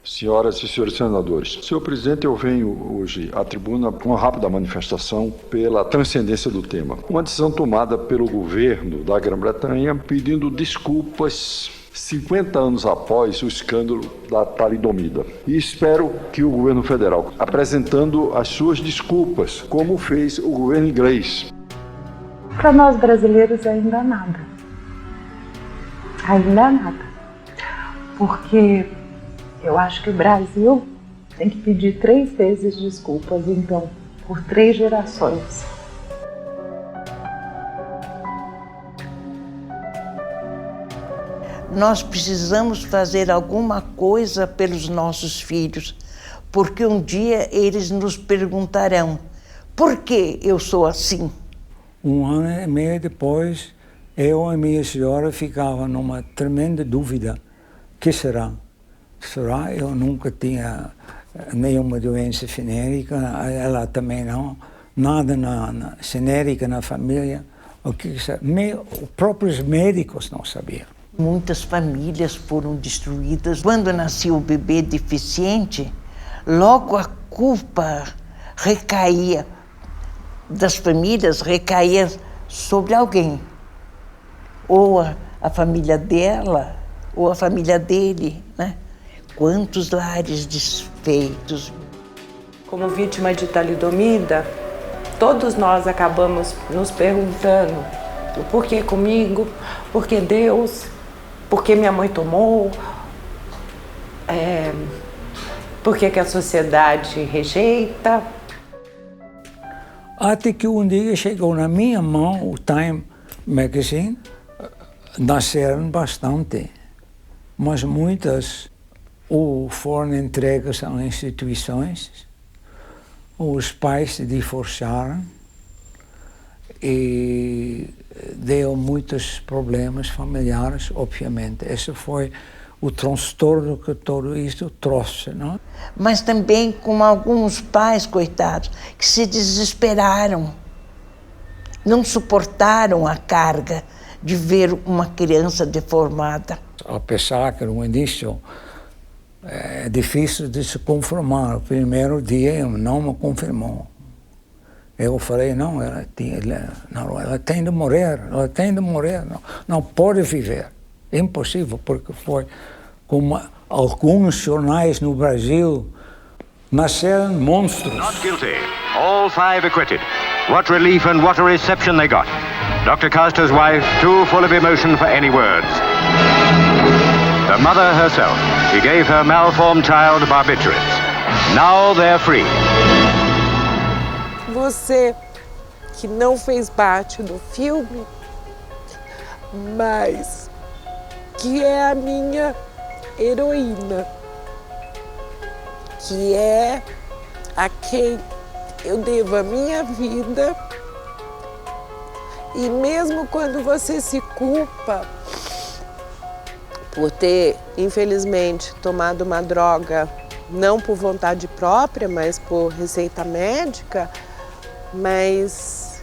Senhoras e senhores senadores, senhor presidente, eu venho hoje à tribuna com uma rápida manifestação pela transcendência do tema. Uma decisão tomada pelo governo da Grã-Bretanha pedindo desculpas 50 anos após o escândalo da talidomida. E espero que o governo federal, apresentando as suas desculpas, como fez o governo inglês. Para nós brasileiros ainda nada. Ainda nada. Porque eu acho que o Brasil tem que pedir 3 vezes desculpas, então, por 3 gerações. Nós precisamos fazer alguma coisa pelos nossos filhos, porque um dia eles nos perguntarão: por que eu sou assim? 1 ano e meio depois, eu e minha senhora ficavam numa tremenda dúvida. O que será? Será? Eu nunca tinha nenhuma doença venérica, ela também não. Nada genérica na família. O que será? Os próprios médicos não sabiam. Muitas famílias foram destruídas. Quando nascia o bebê deficiente, logo a culpa recaía das famílias, recaía sobre alguém. Ou a família dela, ou a família dele, né? Quantos lares desfeitos. Como vítima de talidomida, todos nós acabamos nos perguntando: por que comigo? Por que Deus? Por que minha mãe tomou? Por que a sociedade rejeita? Até que um dia chegou na minha mão o Time Magazine. Nasceram bastante, mas muitas foram entregues a instituições, os pais se divorciaram e deu muitos problemas familiares, obviamente. Esse foi o transtorno que tudo isso trouxe, não? Mas também com alguns pais, coitados, que se desesperaram, não suportaram a carga de ver uma criança deformada. Apesar que no início é difícil de se conformar, o primeiro dia ele não me confirmou. Eu falei, não, ela tem de morrer, não pode viver. É impossível, porque foi como alguns jornais no Brasil, nasceram monstros. Not guilty. All 5 acquitted. What relief and what a reception they got. Dr. Custer's wife, too full of emotion for any words. The mother herself, she gave her malformed child barbiturates. Now they're free. Você que não fez parte do filme, mas que é a minha heroína, que é a quem eu devo a minha vida. E mesmo quando você se culpa por ter, infelizmente, tomado uma droga, não por vontade própria, mas por receita médica, mas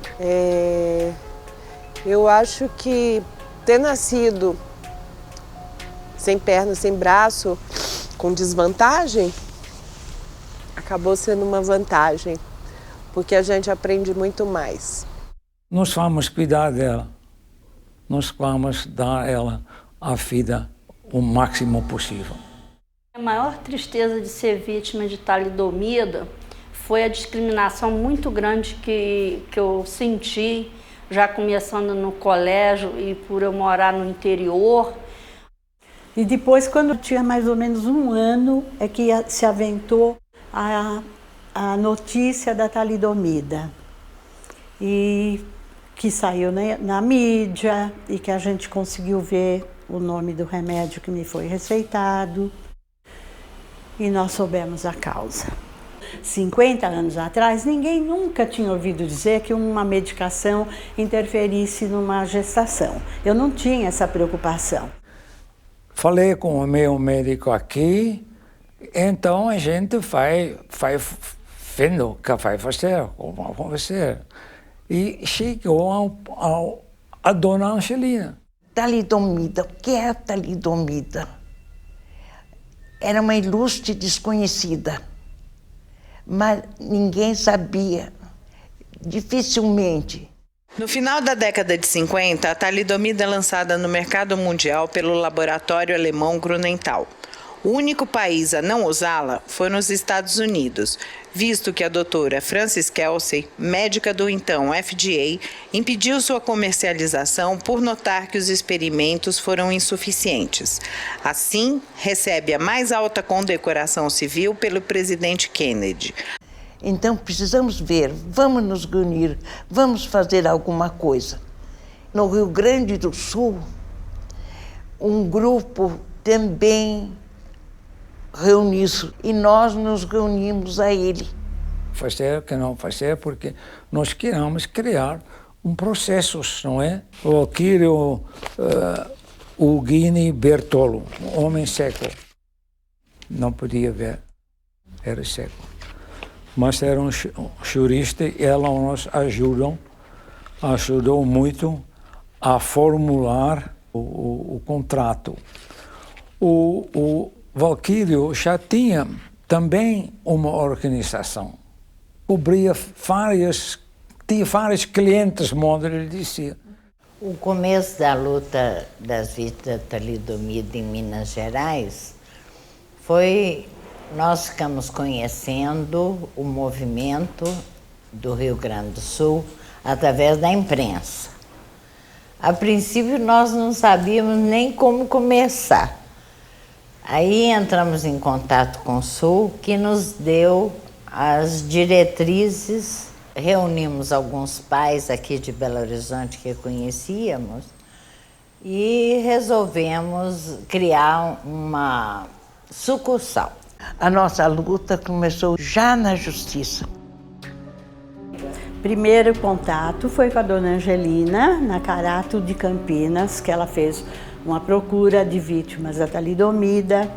eu acho que ter nascido sem perna, sem braço, com desvantagem, acabou sendo uma vantagem, porque a gente aprende muito mais. Nós vamos cuidar dela, nós vamos dar a ela a vida o máximo possível. A maior tristeza de ser vítima de talidomida foi a discriminação muito grande que eu senti, já começando no colégio e por eu morar no interior. E depois, quando eu tinha mais ou menos 1 ano, é que se aventou a notícia da talidomida. E que saiu na mídia e que a gente conseguiu ver o nome do remédio que me foi receitado. E nós soubemos a causa. 50 anos atrás, ninguém nunca tinha ouvido dizer que uma medicação interferisse numa gestação. Eu não tinha essa preocupação. Falei com o meu médico aqui, então a gente vai vendo o que vai fazer, como vai fazer. E chegou a dona Angelina. Talidomida, o que é a talidomida? Era uma ilustre desconhecida, mas ninguém sabia, dificilmente. No final da década de 50, a talidomida é lançada no mercado mundial pelo laboratório alemão Grunenthal. O único país a não usá-la foi nos Estados Unidos, visto que a doutora Frances Kelsey, médica do então FDA, impediu sua comercialização por notar que os experimentos foram insuficientes. Assim, recebe a mais alta condecoração civil pelo presidente Kennedy. Então precisamos ver, vamos nos reunir, vamos fazer alguma coisa. No Rio Grande do Sul, um grupo também reuniu-se e nós nos reunimos a ele. Fazer que não fazer, porque nós queremos criar um processo, não é? O Quírio Ugini Bertolo, um homem seco, não podia ver, era seco. Mas era um jurista e ela nos ajudou muito a formular o contrato. O Valquírio já tinha também uma organização, cobria tinha vários clientes, modo ele dizia. O começo da luta das vítimas da talidomida em Minas Gerais foi, nós ficamos conhecendo o movimento do Rio Grande do Sul através da imprensa. A princípio nós não sabíamos nem como começar. Aí entramos em contato com o Sul, que nos deu as diretrizes, reunimos alguns pais aqui de Belo Horizonte que conhecíamos e resolvemos criar uma sucursal. A nossa luta começou já na justiça. Primeiro contato foi com a dona Angelina, na Carato de Campinas, que ela fez uma procura de vítimas da talidomida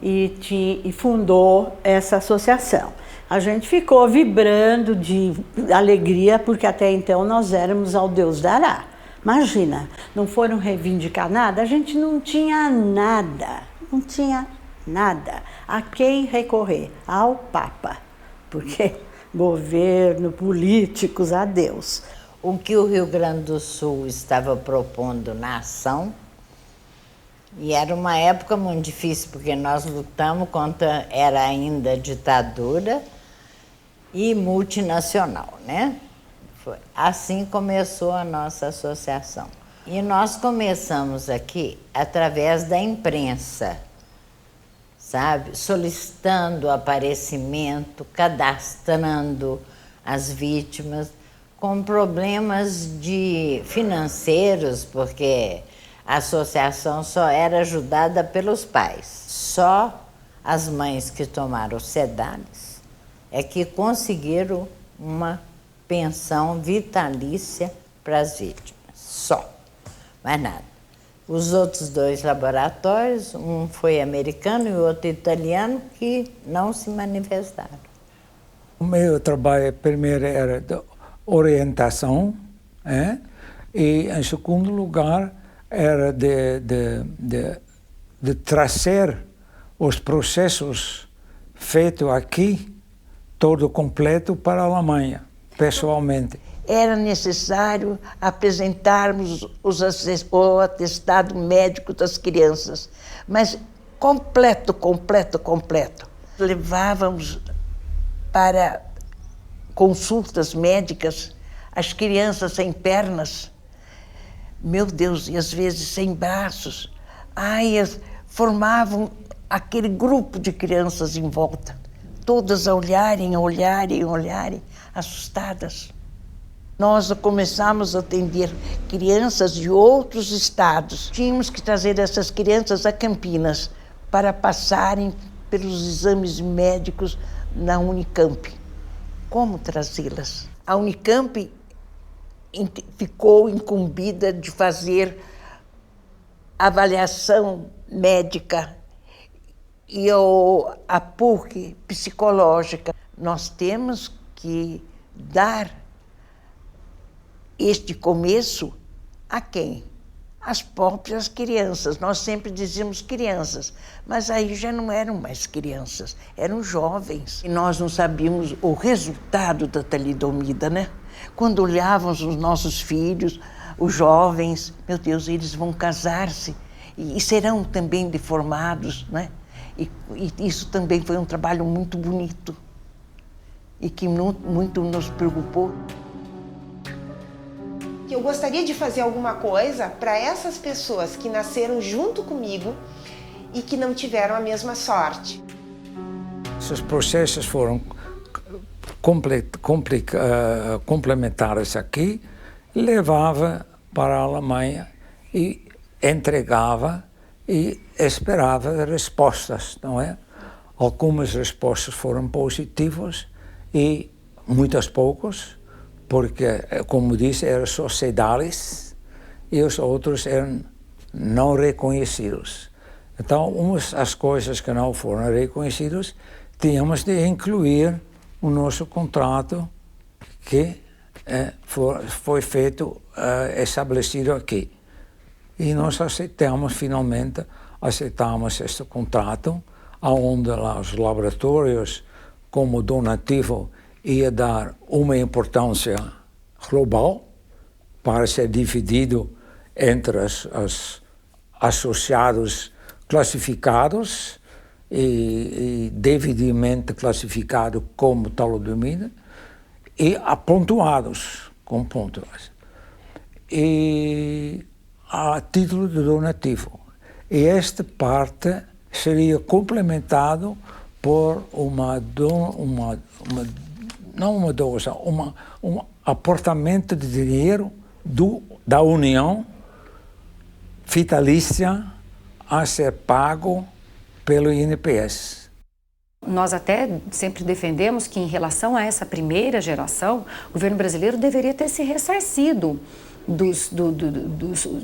e fundou essa associação. A gente ficou vibrando de alegria, porque até então nós éramos ao Deus dará. Imagina, não foram reivindicar nada, a gente não tinha nada, não tinha nada. A quem recorrer? Ao Papa, porque governo, políticos, a Deus. O que o Rio Grande do Sul estava propondo na ação, e era uma época muito difícil, porque nós lutamos contra, era ainda ditadura e multinacional, né? Assim começou a nossa associação. E nós começamos aqui através da imprensa, sabe? Solicitando aparecimento, cadastrando as vítimas, com problemas financeiros, porque a associação só era ajudada pelos pais. Só as mães que tomaram sedais é que conseguiram uma pensão vitalícia para as vítimas. Só, mais nada. Os outros dois laboratórios, um foi americano e o outro italiano, que não se manifestaram. O meu trabalho primeiro era de orientação, e em segundo lugar era de trazer os processos feitos aqui, todo completo, para a Alemanha, pessoalmente. Era necessário apresentarmos o atestado médico das crianças, mas completo. Levávamos para consultas médicas as crianças sem pernas, meu Deus, e às vezes sem braços. Formavam aquele grupo de crianças em volta, todas a olharem, assustadas. Nós começamos a atender crianças de outros estados. Tínhamos que trazer essas crianças a Campinas para passarem pelos exames médicos na Unicamp. Como trazê-las? A Unicamp ficou incumbida de fazer avaliação médica e a PUC psicológica. Nós temos que dar este começo a quem? As próprias crianças, nós sempre dizíamos crianças, mas aí já não eram mais crianças, eram jovens. E nós não sabíamos o resultado da talidomida, né? Quando olhávamos os nossos filhos, os jovens, meu Deus, eles vão casar-se e serão também deformados, né? E isso também foi um trabalho muito bonito e que muito nos preocupou. Eu gostaria de fazer alguma coisa para essas pessoas que nasceram junto comigo e que não tiveram a mesma sorte. Esses processos foram complementares aqui, levava para a Alemanha e entregava e esperava respostas, não é? Algumas respostas foram positivas e muitas poucas, porque, como disse, eram sociedades e os outros eram não reconhecidos. Então, as coisas que não foram reconhecidas, tínhamos de incluir o nosso contrato que foi feito, estabelecido aqui. E nós finalmente aceitamos este contrato, onde lá os laboratórios, como donativo, ia dar uma importância global para ser dividido entre os associados classificados e devidamente classificados como talidomida e pontuados com pontos. E a título de donativo. E esta parte seria complementado por um aportamento de dinheiro da União vitalícia a ser pago pelo INPS. Nós até sempre defendemos que, em relação a essa primeira geração, o governo brasileiro deveria ter se ressarcido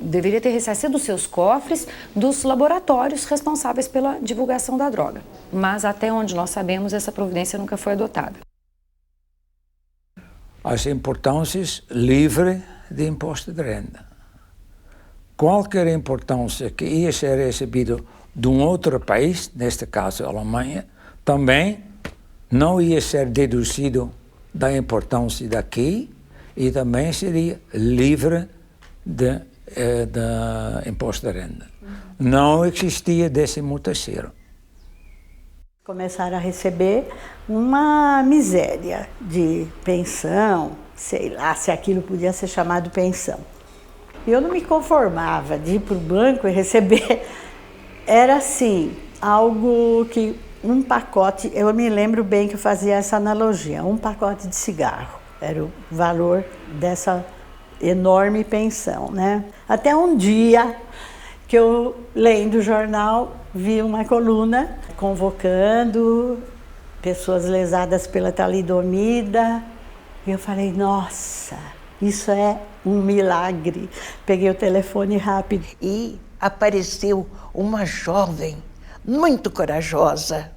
deveria ter ressarcido dos seus cofres dos laboratórios responsáveis pela divulgação da droga. Mas, até onde nós sabemos, essa providência nunca foi adotada. As importâncias livres de imposto de renda. Qualquer importância que ia ser recebida de um outro país, neste caso a Alemanha, também não ia ser deduzido da importância daqui e também seria livre de imposto de renda. Não existia 13º. Começaram a receber uma miséria de pensão, sei lá se aquilo podia ser chamado pensão. Eu não me conformava de ir para o banco e receber. Era assim, algo que um pacote, eu me lembro bem que eu fazia essa analogia, um pacote de cigarro. Era o valor dessa enorme pensão, né? Até um dia que eu, lendo o jornal, vi uma coluna convocando pessoas lesadas pela talidomida. E eu falei, nossa, isso é um milagre. Peguei o telefone rápido. E apareceu uma jovem muito corajosa.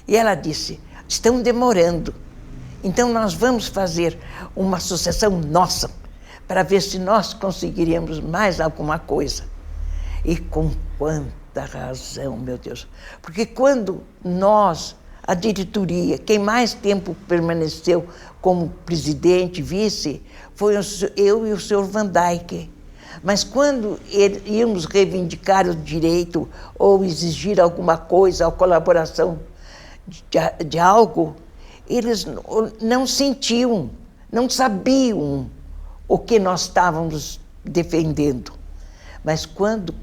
E ela disse, estão demorando. Então nós vamos fazer uma associação nossa para ver se nós conseguiríamos mais alguma coisa. E com quanta razão, meu Deus. Porque quando nós, a diretoria, quem mais tempo permaneceu como presidente, vice, foi eu e o senhor Van Dyck. Mas quando íamos reivindicar o direito ou exigir alguma coisa, a colaboração de algo, eles não sentiam, não sabiam o que nós estávamos defendendo. Mas quando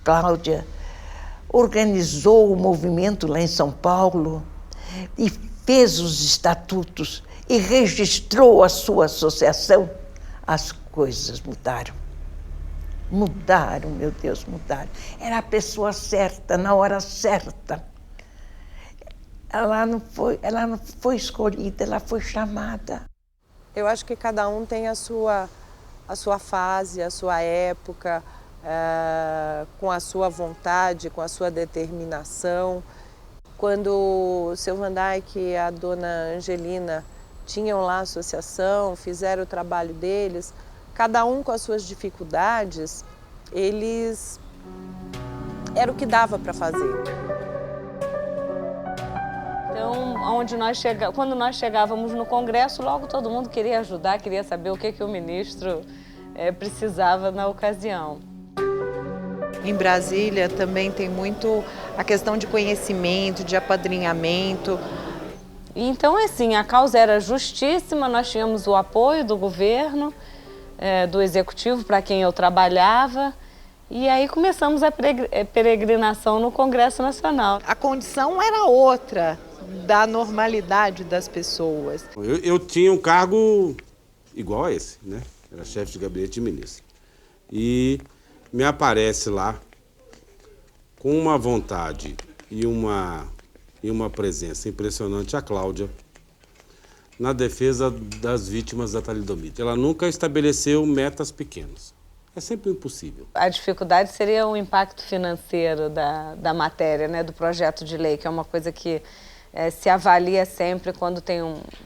Cláudia organizou o movimento lá em São Paulo e fez os estatutos e registrou a sua associação, as coisas mudaram. Mudaram, meu Deus, mudaram. Era a pessoa certa, na hora certa. Ela não foi escolhida, ela foi chamada. Eu acho que cada um tem a sua fase, a sua época, com a sua vontade, com a sua determinação. Quando o seu Van Dyck e a dona Angelina tinham lá a associação, fizeram o trabalho deles, cada um com as suas dificuldades, eles... era o que dava para fazer. Então, quando nós chegávamos no Congresso, logo todo mundo queria ajudar, queria saber o que o ministro precisava na ocasião. Em Brasília também tem muito a questão de conhecimento, de apadrinhamento. Então, assim, a causa era justíssima, nós tínhamos o apoio do governo, do executivo, para quem eu trabalhava, e aí começamos a peregrinação no Congresso Nacional. A condição era outra da normalidade das pessoas. Eu tinha um cargo igual a esse, né? Era chefe de gabinete de ministro. E me aparece lá com uma vontade e uma presença impressionante a Cláudia na defesa das vítimas da talidomida. Ela nunca estabeleceu metas pequenas. É sempre impossível. A dificuldade seria o impacto financeiro da matéria, né, do projeto de lei, que é uma coisa que se avalia sempre quando tem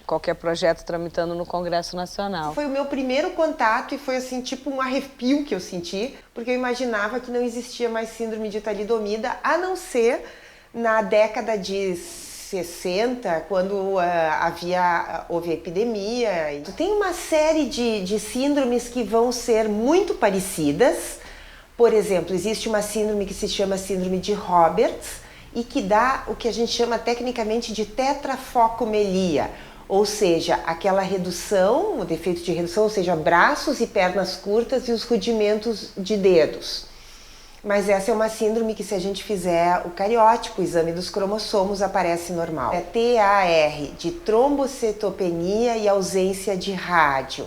qualquer projeto tramitando no Congresso Nacional. Foi o meu primeiro contato e foi assim, tipo um arrepio que eu senti, porque eu imaginava que não existia mais síndrome de talidomida, a não ser na década de 60, quando houve a epidemia. Tem uma série de síndromes que vão ser muito parecidas. Por exemplo, existe uma síndrome que se chama síndrome de Roberts e que dá o que a gente chama tecnicamente de tetrafocomelia, ou seja, aquela redução, o defeito de redução, ou seja, braços e pernas curtas e os rudimentos de dedos. Mas essa é uma síndrome que, se a gente fizer o cariótipo, o exame dos cromossomos, aparece normal. É TAR, de trombocitopenia e ausência de rádio.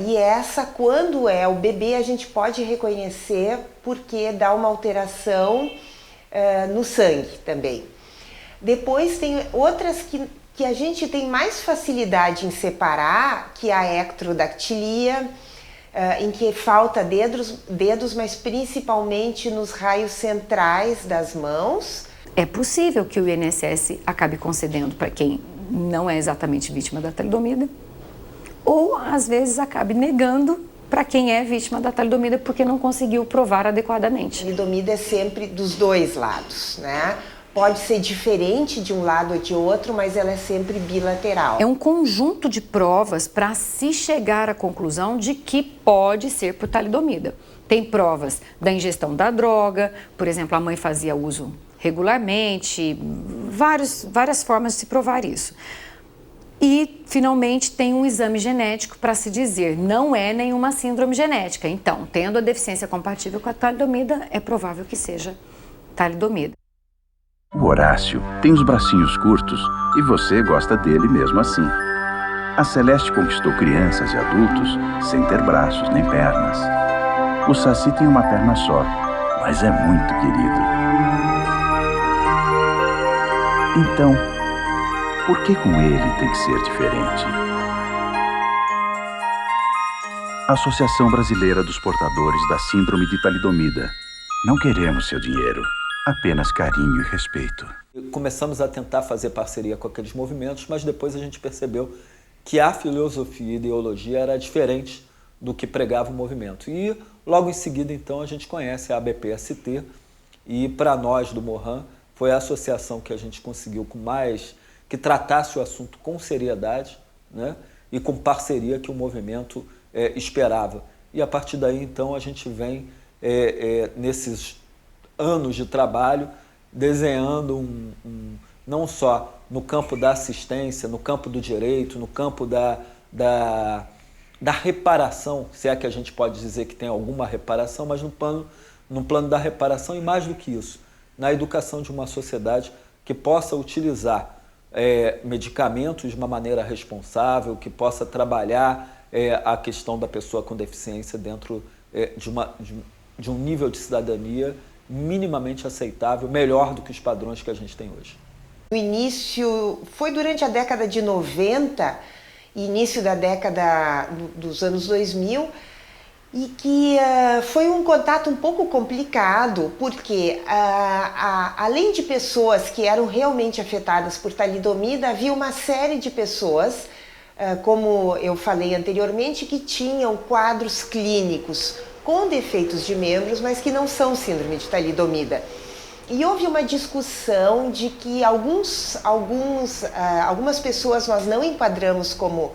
E essa, quando é o bebê, a gente pode reconhecer porque dá uma alteração no sangue também. Depois tem outras que a gente tem mais facilidade em separar, que é a ectrodactilia, em que falta dedos, mas principalmente nos raios centrais das mãos. É possível que o INSS acabe concedendo para quem não é exatamente vítima da talidomida, ou às vezes acabe negando para quem é vítima da talidomida porque não conseguiu provar adequadamente. A talidomida é sempre dos dois lados, né? Pode ser diferente de um lado ou de outro, mas ela é sempre bilateral. É um conjunto de provas para se chegar à conclusão de que pode ser por talidomida. Tem provas da ingestão da droga, por exemplo, a mãe fazia uso regularmente, várias formas de se provar isso. E, finalmente, tem um exame genético para se dizer, não é nenhuma síndrome genética. Então, tendo a deficiência compatível com a talidomida, é provável que seja talidomida. O Horácio tem os bracinhos curtos e você gosta dele mesmo assim. A Celeste conquistou crianças e adultos sem ter braços nem pernas. O Saci tem uma perna só, mas é muito querido. Então, por que com ele tem que ser diferente? Associação Brasileira dos Portadores da Síndrome de Talidomida. Não queremos seu dinheiro. Apenas carinho e respeito. Começamos a tentar fazer parceria com aqueles movimentos, mas depois a gente percebeu que a filosofia e ideologia era diferente do que pregava o movimento. E logo em seguida, então, a gente conhece a ABPST e, para nós do Mohan, foi a associação que a gente conseguiu que tratasse o assunto com seriedade, né, e com parceria que o movimento esperava. E a partir daí, então, a gente vem nesses anos de trabalho, desenhando não só no campo da assistência, no campo do direito, no campo da reparação, se é que a gente pode dizer que tem alguma reparação, mas no plano da reparação e mais do que isso, na educação de uma sociedade que possa utilizar medicamentos de uma maneira responsável, que possa trabalhar a questão da pessoa com deficiência dentro de um nível de cidadania minimamente aceitável, melhor do que os padrões que a gente tem hoje. O início foi durante a década de 90, início da década dos anos 2000, e que foi um contato um pouco complicado, porque além de pessoas que eram realmente afetadas por talidomida, havia uma série de pessoas, como eu falei anteriormente, que tinham quadros clínicos com defeitos de membros, mas que não são síndrome de talidomida. E houve uma discussão de que algumas pessoas nós não enquadramos como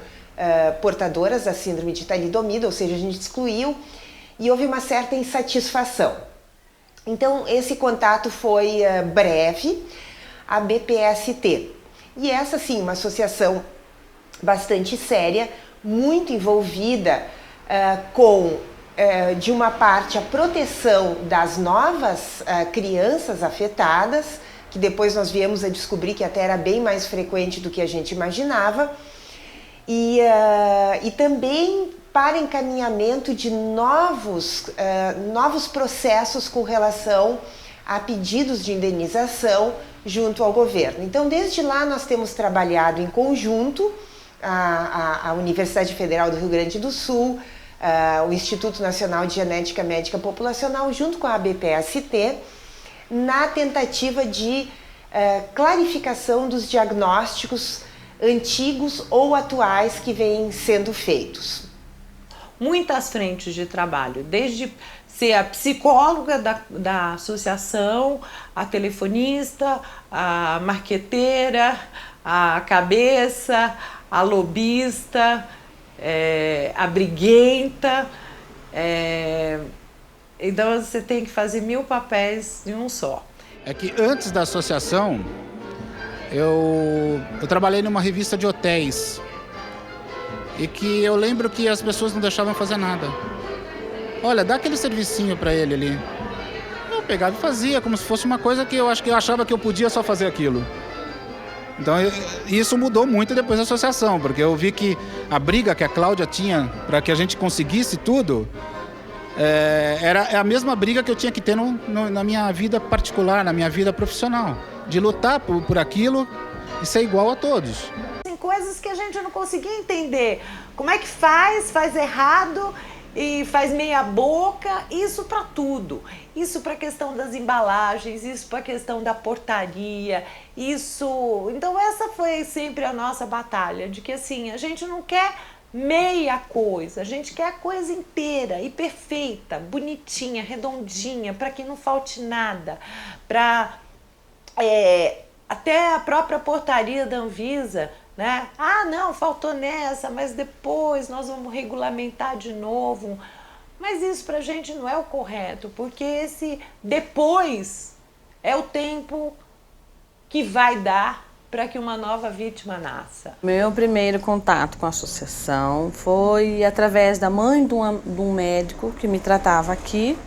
portadoras da síndrome de talidomida, ou seja, a gente excluiu, e houve uma certa insatisfação. Então, esse contato foi breve, a BPST. E essa, sim, uma associação bastante séria, muito envolvida com, de uma parte, a proteção das novas crianças afetadas, que depois nós viemos a descobrir que até era bem mais frequente do que a gente imaginava, e também para encaminhamento de novos processos com relação a pedidos de indenização junto ao governo. Então, desde lá, nós temos trabalhado em conjunto, a Universidade Federal do Rio Grande do Sul, o Instituto Nacional de Genética Médica Populacional, junto com a BPST, na tentativa de clarificação dos diagnósticos antigos ou atuais que vêm sendo feitos. Muitas frentes de trabalho, desde ser a psicóloga da associação, a telefonista, a marqueteira, a cabeça, a lobista, a briguenta. Então você tem que fazer 1000 papéis em um só. É que antes da associação, eu trabalhei numa revista de hotéis e que eu lembro que as pessoas não deixavam fazer nada. Olha, dá aquele servicinho para ele ali. Eu pegava e fazia, como se fosse uma coisa que eu achava que eu podia só fazer aquilo. Então isso mudou muito depois da associação, porque eu vi que a briga que a Cláudia tinha para que a gente conseguisse tudo era a mesma briga que eu tinha que ter na minha vida particular, na minha vida profissional, de lutar por aquilo e ser igual a todos. Tem coisas que a gente não conseguia entender. Como é que faz errado e faz meia boca, isso para tudo. Isso para a questão das embalagens, isso para a questão da portaria, isso... Então essa foi sempre a nossa batalha, de que assim, a gente não quer meia coisa, a gente quer a coisa inteira e perfeita, bonitinha, redondinha, para que não falte nada, para até a própria portaria da Anvisa, né? Ah, não, faltou nessa, mas depois nós vamos regulamentar de novo. Mas isso pra gente não é o correto, porque esse depois é o tempo que vai dar para que uma nova vítima nasça. Meu primeiro contato com a associação foi através da mãe de um médico que me tratava aqui.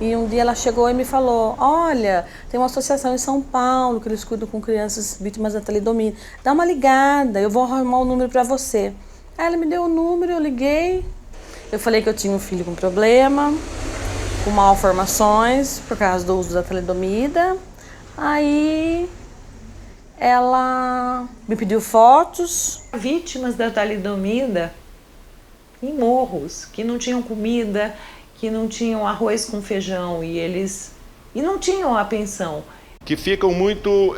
E um dia ela chegou e me falou, olha, tem uma associação em São Paulo que eles cuidam com crianças vítimas da talidomida. Dá uma ligada, eu vou arrumar o número para você. Aí ela me deu o número, eu liguei. Eu falei que eu tinha um filho com problema, com malformações por causa do uso da talidomida. Aí ela me pediu fotos. Vítimas da talidomida em morros, que não tinham comida, que não tinham arroz com feijão e não tinham a pensão. Que ficam muito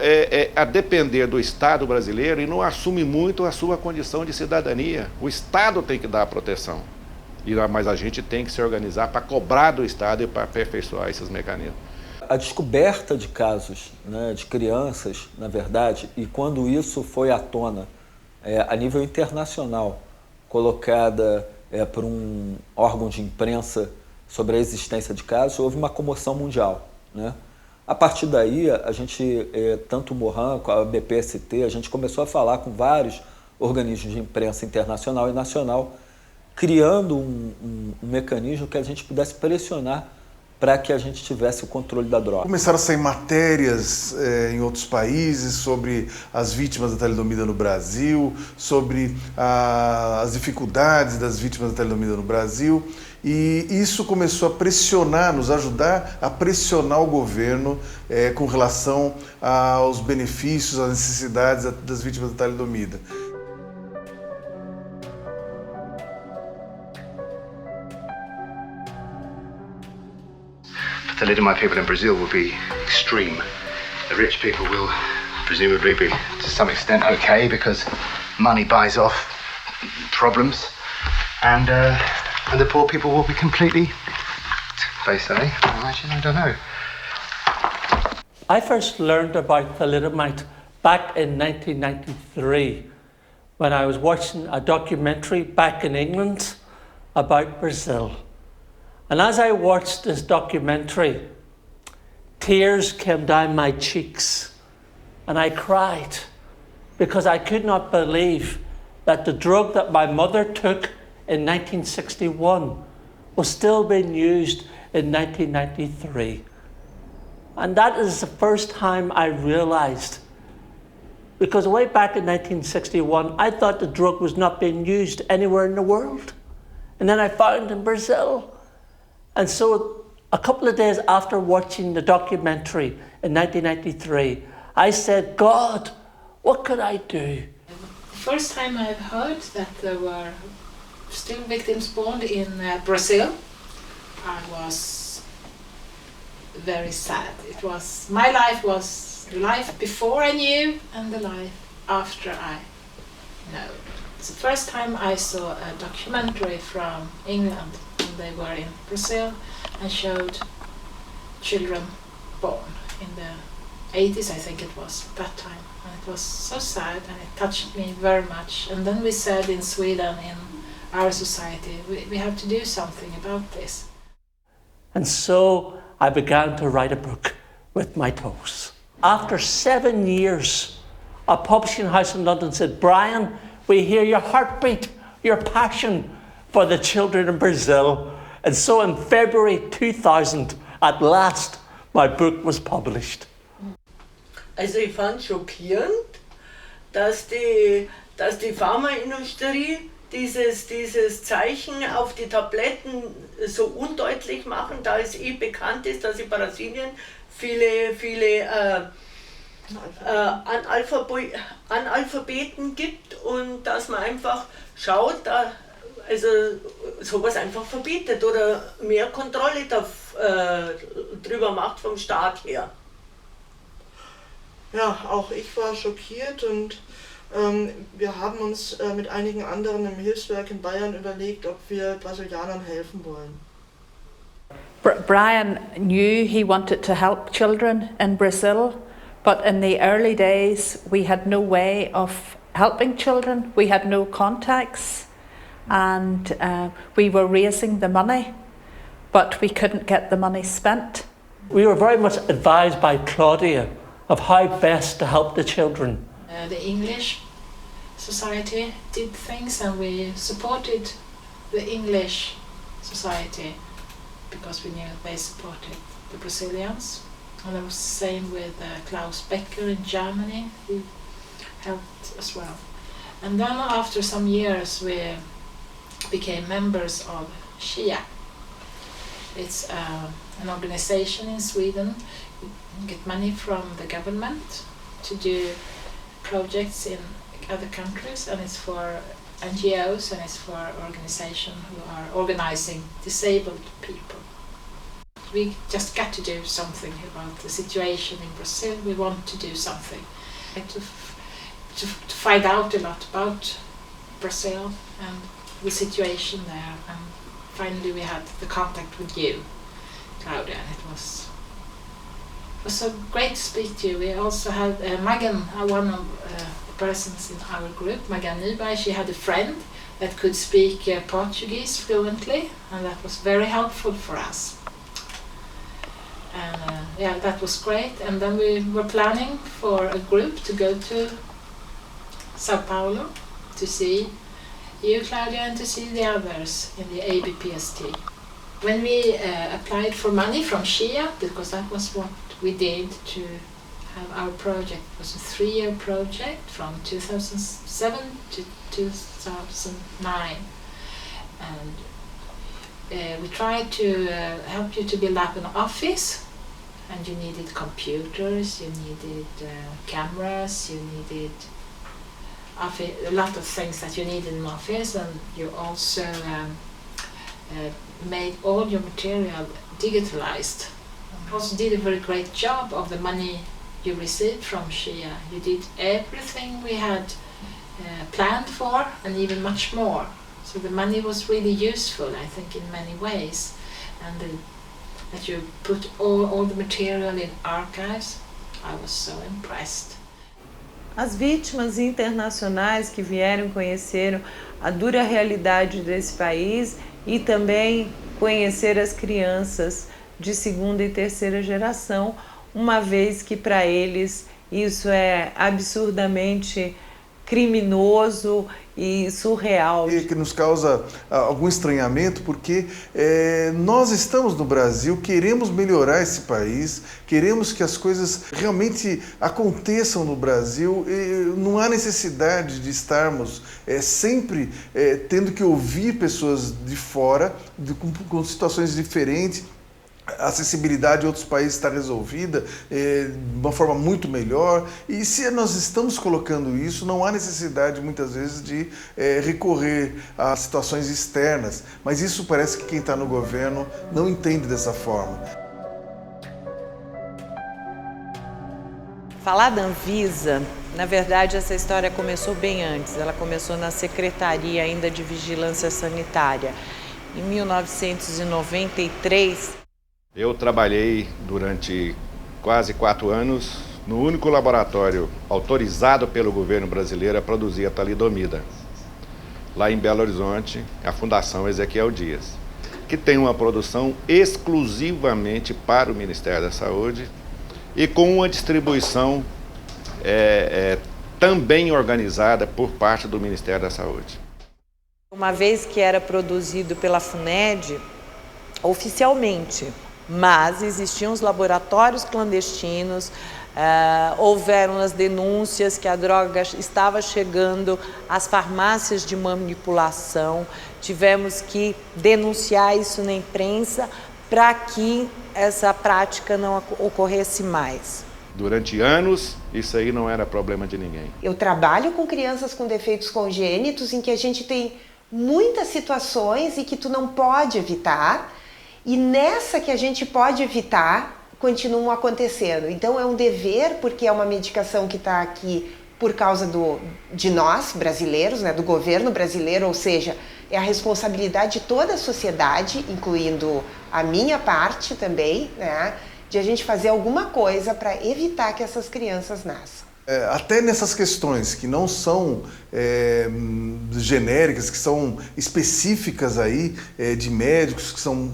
a depender do Estado brasileiro e não assumem muito a sua condição de cidadania. O Estado tem que dar a proteção, mas a gente tem que se organizar para cobrar do Estado e para aperfeiçoar esses mecanismos. A descoberta de casos, né, de crianças, na verdade, e quando isso foi à tona a nível internacional, colocada por um órgão de imprensa sobre a existência de casos, houve uma comoção mundial, né? A partir daí, a gente, tanto o Mohan como a BPST, a gente começou a falar com vários organismos de imprensa internacional e nacional, criando um mecanismo que a gente pudesse pressionar para que a gente tivesse o controle da droga. Começaram a sair matérias em outros países sobre as vítimas da talidomida no Brasil, sobre as dificuldades das vítimas da talidomida no Brasil, e isso começou a pressionar, nos ajudar a pressionar o governo com relação aos benefícios, às necessidades das vítimas da talidomida. The thalidomide people in Brazil will be extreme. The rich people will presumably be, to some extent, okay because money buys off problems, and the poor people will be completely face, eh? I imagine, I don't know. I first learned about thalidomide back in 1993 when I was watching a documentary back in England about Brazil. And as I watched this documentary, tears came down my cheeks and I cried because I could not believe that the drug that my mother took in 1961 was still being used in 1993. And that is the first time I realized, because way back in 1961, I thought the drug was not being used anywhere in the world. And then I found in Brazil. And so a couple of days after watching the documentary in 1993, I said, God, what could I do? The first time I've heard that there were still victims born in Brazil, I was very sad. It was, my life was the life before I knew and the life after I know. It's the first time I saw a documentary from England, and they were in Brazil and showed children born in the 80s, I think it was, at that time. And it was so sad and it touched me very much. And then we said in Sweden, in our society, we have to do something about this. And so I began to write a book with my toes. After 7 years, a publishing house in London said, Brian, we hear your heartbeat, your passion for the children in Brazil. And so in February 2000, at last, my book was published. Also ich fand schockierend, dass die Pharmaindustrie dieses Zeichen auf die Tabletten so undeutlich machen, da es bekannt ist, dass in Brasilien viele Analphabeten gibt und dass man einfach schaut, also sowas einfach verbietet oder mehr Kontrolle drüber macht vom Staat her. Ja, auch ich war schockiert und wir haben uns mit einigen anderen im Hilfswerk in Bayern überlegt, ob wir Brasilianern helfen wollen. Brian knew he wanted to help children in Brazil, but in the early days we had no way of helping children. We had no contacts, and we were raising the money, but we couldn't get the money spent. We were very much advised by Claudia of how best to help the children. The English Society did things, and we supported the English Society because we knew they supported the Brazilians. And it was the same with Klaus Becker in Germany, who helped as well. And then after some years we became members of SHIA. It's an organization in Sweden. You get money from the government to do projects in other countries, and it's for NGOs and it's for organizations who are organizing disabled people. We just got to do something about the situation in Brazil. We want to do something to find out a lot about Brazil and the situation there. And finally we had the contact with you, Claudia, and it was so great to speak to you. We also had Magan, one of the persons in our group, Magan Nyberg. She had a friend that could speak Portuguese fluently, and that was very helpful for us. And yeah, that was great. And then we were planning for a group to go to Sao Paulo to see you, Claudia, and to see the others in the ABPST. When we applied for money from SHIA, because that was what we did to have our project, it was a 3-year project from 2007 to 2009. And we tried to help you to build up an office, and you needed computers, you needed cameras, you needed a lot of things that you need in an office, and you also made all your material digitalized. You also did a very great job of the money you received from SHIA. You did everything we had planned for, and even much more. So the money was really useful, I think, in many ways. And that you put all the material in archives. I was so impressed. As vítimas internacionais que vieram conheceram a dura realidade desse país e também conhecer as crianças de segunda e terceira geração, uma vez que para eles isso é absurdamente criminoso e surreal. E que nos causa algum estranhamento, porque nós estamos no Brasil, queremos melhorar esse país, queremos que as coisas realmente aconteçam no Brasil, e não há necessidade de estarmos sempre tendo que ouvir pessoas de fora, com situações diferentes. A acessibilidade em outros países está resolvida de uma forma muito melhor, e se nós estamos colocando isso, não há necessidade muitas vezes de recorrer a situações externas, mas isso parece que quem está no governo não entende dessa forma. Falar da Anvisa, na verdade essa história começou bem antes, ela começou na Secretaria ainda de Vigilância Sanitária. Em 1993, eu trabalhei durante quase 4 anos no único laboratório autorizado pelo governo brasileiro a produzir a talidomida, lá em Belo Horizonte, a Fundação Ezequiel Dias, que tem uma produção exclusivamente para o Ministério da Saúde e com uma distribuição também organizada por parte do Ministério da Saúde. Uma vez que era produzido pela FUNED, oficialmente, mas existiam os laboratórios clandestinos, houveram as denúncias que a droga estava chegando às farmácias de manipulação, tivemos que denunciar isso na imprensa para que essa prática não ocorresse mais. Durante anos, isso aí não era problema de ninguém. Eu trabalho com crianças com defeitos congênitos em que a gente tem muitas situações e que tu não pode evitar, e nessa que a gente pode evitar, continuam acontecendo. Então é um dever, porque é uma medicação que está aqui por causa de nós, brasileiros, né, do governo brasileiro, ou seja, é a responsabilidade de toda a sociedade, incluindo a minha parte também, né, de a gente fazer alguma coisa para evitar que essas crianças nasçam. Até nessas questões que não são genéricas, que são específicas aí, de médicos, que são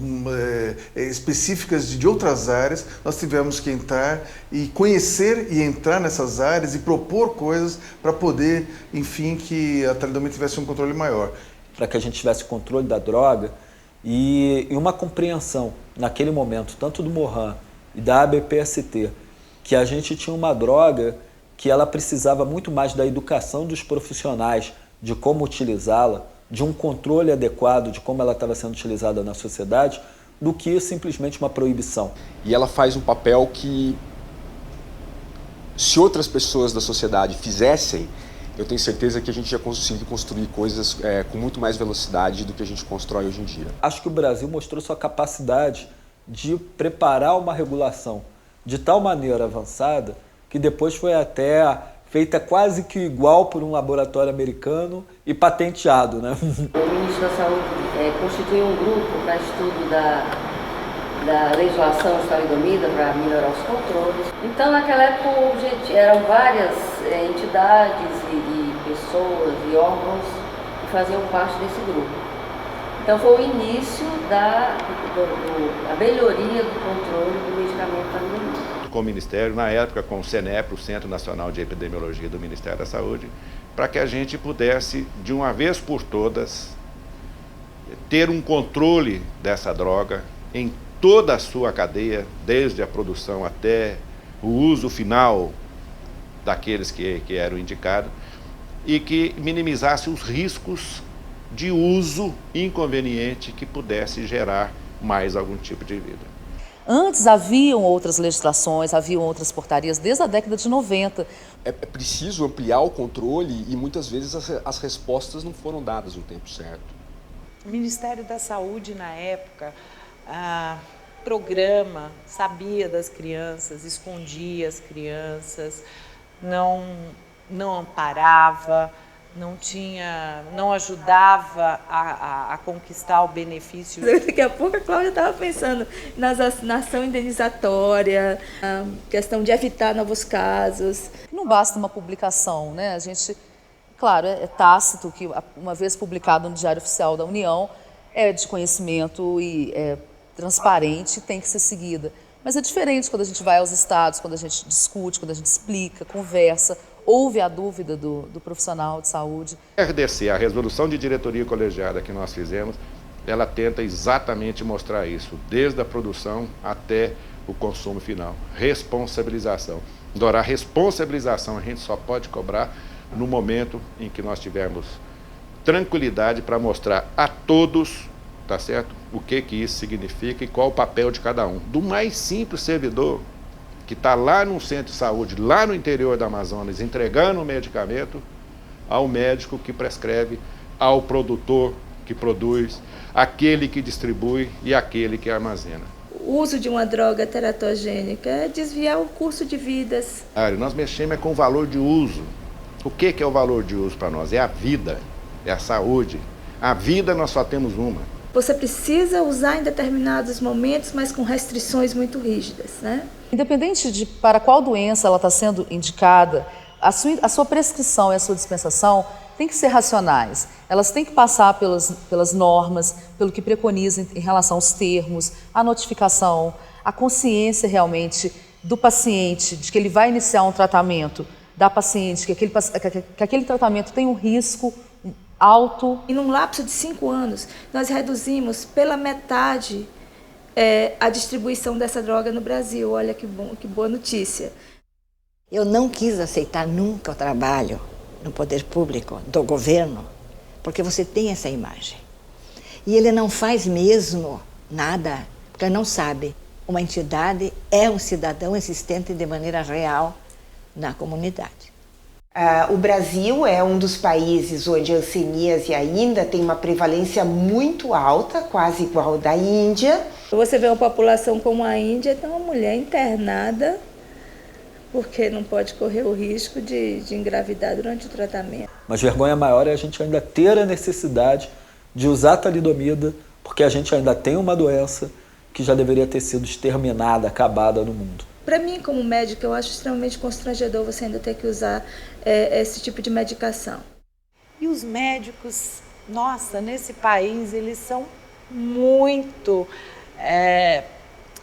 específicas de outras áreas, nós tivemos que entrar e conhecer e entrar nessas áreas e propor coisas para poder, enfim, que a talidomida tivesse um controle maior. Para que a gente tivesse controle da droga e uma compreensão, naquele momento, tanto do Mohan e da ABPST, que a gente tinha uma droga que ela precisava muito mais da educação dos profissionais, de como utilizá-la, de um controle adequado de como ela estava sendo utilizada na sociedade, do que simplesmente uma proibição. E ela faz um papel que, se outras pessoas da sociedade fizessem, eu tenho certeza que a gente ia conseguir construir coisas com muito mais velocidade do que a gente constrói hoje em dia. Acho que o Brasil mostrou sua capacidade de preparar uma regulação de tal maneira avançada que depois foi até feita quase que igual por um laboratório americano e patenteado, né? O Ministério da Saúde constituiu um grupo para estudo da legislação de talidomida para melhorar os controles. Então, naquela época, eram várias entidades e pessoas e órgãos que faziam parte desse grupo. Então, foi o início da melhoria do controle do medicamento talidomida. Com o Ministério, na época com o CENEP, o Centro Nacional de Epidemiologia do Ministério da Saúde, para que a gente pudesse, de uma vez por todas, ter um controle dessa droga em toda a sua cadeia, desde a produção até o uso final daqueles que eram indicados, e que minimizasse os riscos de uso inconveniente que pudesse gerar mais algum tipo de vida. Antes haviam outras legislações, haviam outras portarias, desde a década de 90. É preciso ampliar o controle e muitas vezes as respostas não foram dadas no tempo certo. O Ministério da Saúde, na época, programa, sabia das crianças, escondia as crianças, não amparava, não ajudava a conquistar o benefício. Daqui a pouco a Cláudia estava pensando na ação indenizatória, a questão de evitar novos casos. Não basta uma publicação, né? A gente, claro, é tácito que uma vez publicado no Diário Oficial da União é de conhecimento e é transparente, tem que ser seguida. Mas é diferente quando a gente vai aos estados, quando a gente discute, quando a gente explica, conversa, ouve a dúvida do profissional de saúde. A RDC, a resolução de diretoria colegiada que nós fizemos, ela tenta exatamente mostrar isso, desde a produção até o consumo final. Responsabilização. Agora, a responsabilização a gente só pode cobrar no momento em que nós tivermos tranquilidade para mostrar a todos, tá certo? O que isso significa e qual o papel de cada um. Do mais simples servidor, que está lá num centro de saúde, lá no interior do Amazonas, entregando o medicamento, ao médico que prescreve, ao produtor que produz, aquele que distribui e aquele que armazena. O uso de uma droga teratogênica é desviar o curso de vidas. Nós mexemos com o valor de uso. O que é o valor de uso para nós? É a vida, é a saúde. A vida nós só temos uma. Você precisa usar em determinados momentos, mas com restrições muito rígidas, né? Independente de para qual doença ela está sendo indicada, a sua prescrição e a sua dispensação têm que ser racionais. Elas têm que passar pelas normas, pelo que preconiza em relação aos termos, a notificação, a consciência realmente do paciente de que ele vai iniciar um tratamento, da paciente que aquele tratamento tem um risco alto. E num lapso de 5 anos, nós reduzimos pela metade a distribuição dessa droga no Brasil. Olha que boa notícia. Eu não quis aceitar nunca o trabalho no poder público, do governo, porque você tem essa imagem. E ele não faz mesmo nada, porque não sabe. Uma entidade é um cidadão existente de maneira real na comunidade. O Brasil é um dos países onde a hanseníase ainda tem uma prevalência muito alta, quase igual ao da Índia. Você vê uma população como a Índia, tem uma mulher internada porque não pode correr o risco de engravidar durante o tratamento. Mas vergonha maior é a gente ainda ter a necessidade de usar a talidomida, porque a gente ainda tem uma doença que já deveria ter sido exterminada, acabada no mundo. Para mim, como médica, eu acho extremamente constrangedor você ainda ter que usar esse tipo de medicação. E os médicos, nossa, nesse país, eles são muito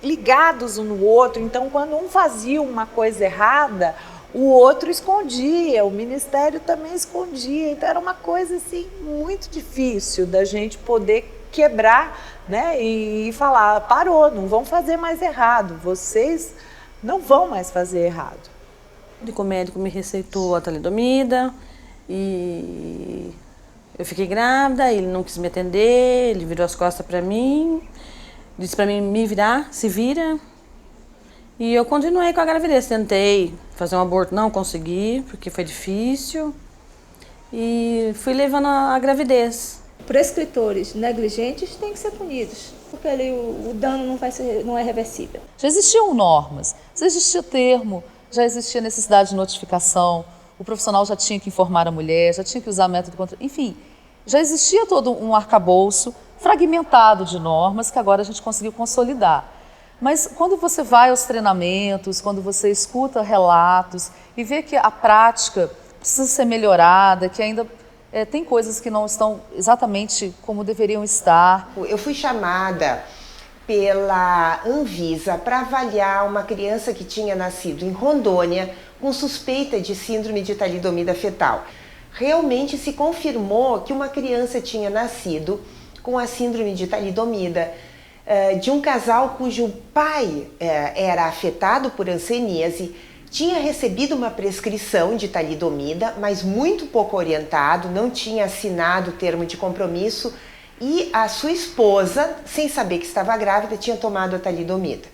ligados um no outro. Então, quando um fazia uma coisa errada, o outro escondia, o ministério também escondia. Então, era uma coisa assim, muito difícil da gente poder quebrar, né, e falar, parou, não vão fazer mais errado, vocês não vão mais fazer errado. O médico me receitou a talidomida e eu fiquei grávida, ele não quis me atender, ele virou as costas para mim, disse para mim me virar, se vira. E eu continuei com a gravidez, tentei fazer um aborto, não consegui, porque foi difícil. E fui levando a gravidez. Prescritores negligentes têm que ser punidos, porque ali o dano não é reversível. Já existiam normas, já existia termo, já existia necessidade de notificação, o profissional já tinha que informar a mulher, já tinha que usar método contra... Enfim, já existia todo um arcabouço fragmentado de normas que agora a gente conseguiu consolidar. Mas quando você vai aos treinamentos, quando você escuta relatos e vê que a prática precisa ser melhorada, que ainda tem coisas que não estão exatamente como deveriam estar. Eu fui chamada pela Anvisa para avaliar uma criança que tinha nascido em Rondônia com suspeita de síndrome de talidomida fetal. Realmente se confirmou que uma criança tinha nascido com a síndrome de talidomida de um casal cujo pai era afetado por hanseníase, tinha recebido uma prescrição de talidomida, mas muito pouco orientado, não tinha assinado o termo de compromisso e a sua esposa, sem saber que estava grávida, tinha tomado a talidomida.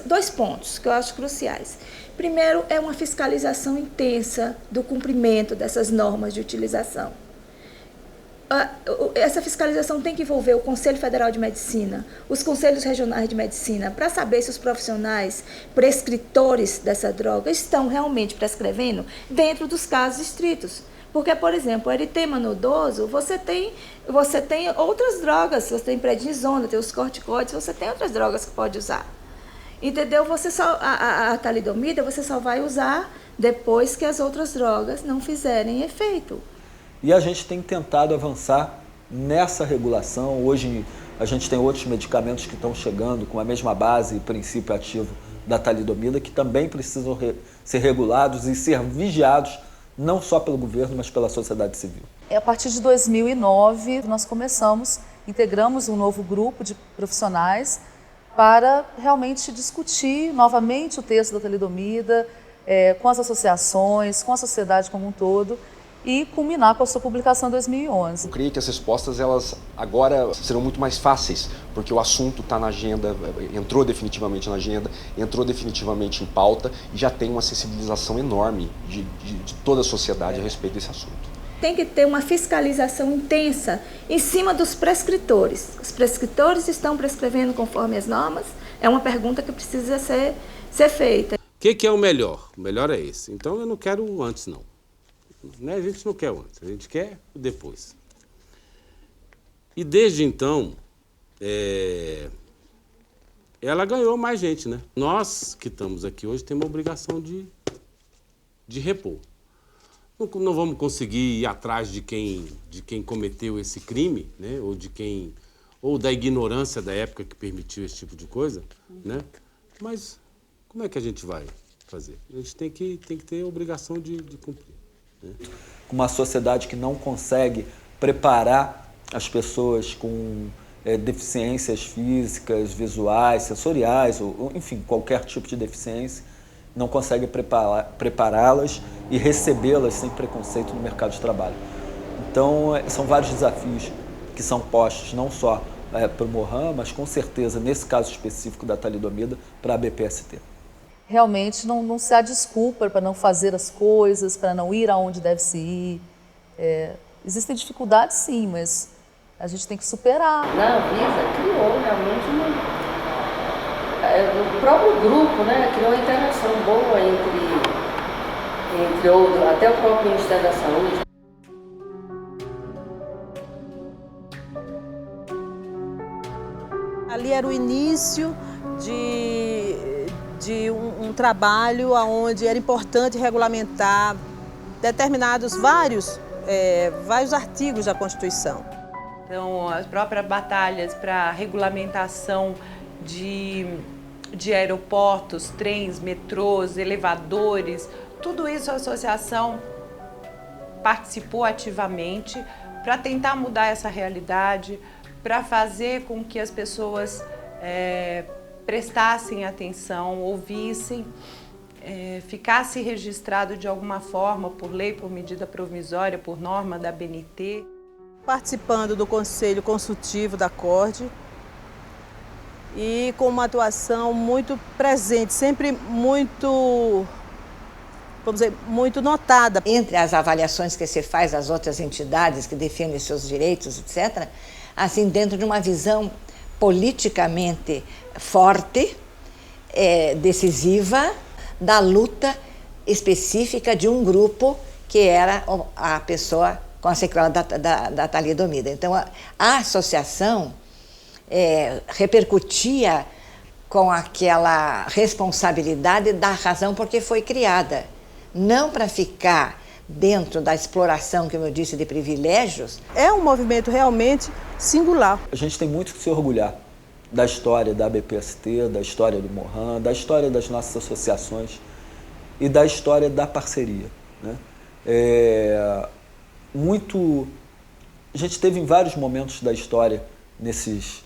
Dois pontos que eu acho cruciais. Primeiro, é uma fiscalização intensa do cumprimento dessas normas de utilização. Essa fiscalização tem que envolver o Conselho Federal de Medicina, os Conselhos Regionais de Medicina, para saber se os profissionais prescritores dessa droga estão realmente prescrevendo dentro dos casos estritos. Porque, por exemplo, o eritema nodoso, você tem outras drogas, você tem prednisona, tem os corticoides, você tem outras drogas que pode usar. Entendeu? A talidomida você só vai usar depois que as outras drogas não fizerem efeito. E a gente tem tentado avançar nessa regulação. Hoje a gente tem outros medicamentos que estão chegando com a mesma base e princípio ativo da talidomida, que também precisam ser regulados e ser vigiados, não só pelo governo, mas pela sociedade civil. A partir de 2009, nós integramos um novo grupo de profissionais para realmente discutir novamente o texto da talidomida, com as associações, com a sociedade como um todo, e culminar com a sua publicação em 2011. Eu creio que as respostas elas agora serão muito mais fáceis, porque o assunto está na agenda, entrou definitivamente na agenda, entrou definitivamente em pauta e já tem uma sensibilização enorme de toda a sociedade a respeito desse assunto. Tem que ter uma fiscalização intensa em cima dos prescritores. Os prescritores estão prescrevendo conforme as normas? É uma pergunta que precisa ser feita. O que é o melhor? O melhor é esse. Então eu não quero o antes, não. A gente não quer o antes, a gente quer o depois. E desde então, ela ganhou mais gente, né? Nós que estamos aqui hoje temos a obrigação de repor. Não vamos conseguir ir atrás de quem cometeu esse crime, né? Ou da ignorância da época que permitiu esse tipo de coisa, né? Mas como é que a gente vai fazer? A gente tem que ter a obrigação de cumprir. Uma sociedade que não consegue preparar as pessoas com deficiências físicas, visuais, sensoriais, ou enfim, qualquer tipo de deficiência, não consegue prepará-las e recebê-las sem preconceito no mercado de trabalho. Então, são vários desafios que são postos, não só para o Mohan, mas com certeza, nesse caso específico da talidomida, para a BPST. Realmente não se há desculpa para não fazer as coisas, para não ir aonde deve se ir. Existem dificuldades sim, mas a gente tem que superar. Na Anvisa criou realmente o próprio grupo, né, criou uma interação boa entre outros, até o próprio Ministério da Saúde. Ali era o início de um trabalho onde era importante regulamentar determinados vários artigos da Constituição. Então, as próprias batalhas para a regulamentação de aeroportos, trens, metrôs, elevadores, tudo isso a associação participou ativamente para tentar mudar essa realidade, para fazer com que as pessoas prestassem atenção, ouvissem, ficasse registrado de alguma forma, por lei, por medida provisória, por norma da ABNT. Participando do Conselho Consultivo da CORDE e com uma atuação muito presente, sempre muito, vamos dizer, muito notada. Entre as avaliações que se faz das outras entidades que defendem seus direitos, etc., assim, dentro de uma visão politicamente forte, decisiva, da luta específica de um grupo que era a pessoa com a sequela da talidomida. Então, a associação repercutia com aquela responsabilidade da razão por que foi criada. Não para ficar dentro da exploração, como eu disse, de privilégios. É um movimento realmente singular. A gente tem muito que se orgulhar da história da BPST, da história do Mohan, da história das nossas associações e da história da parceria, né? A gente teve em vários momentos da história, nesses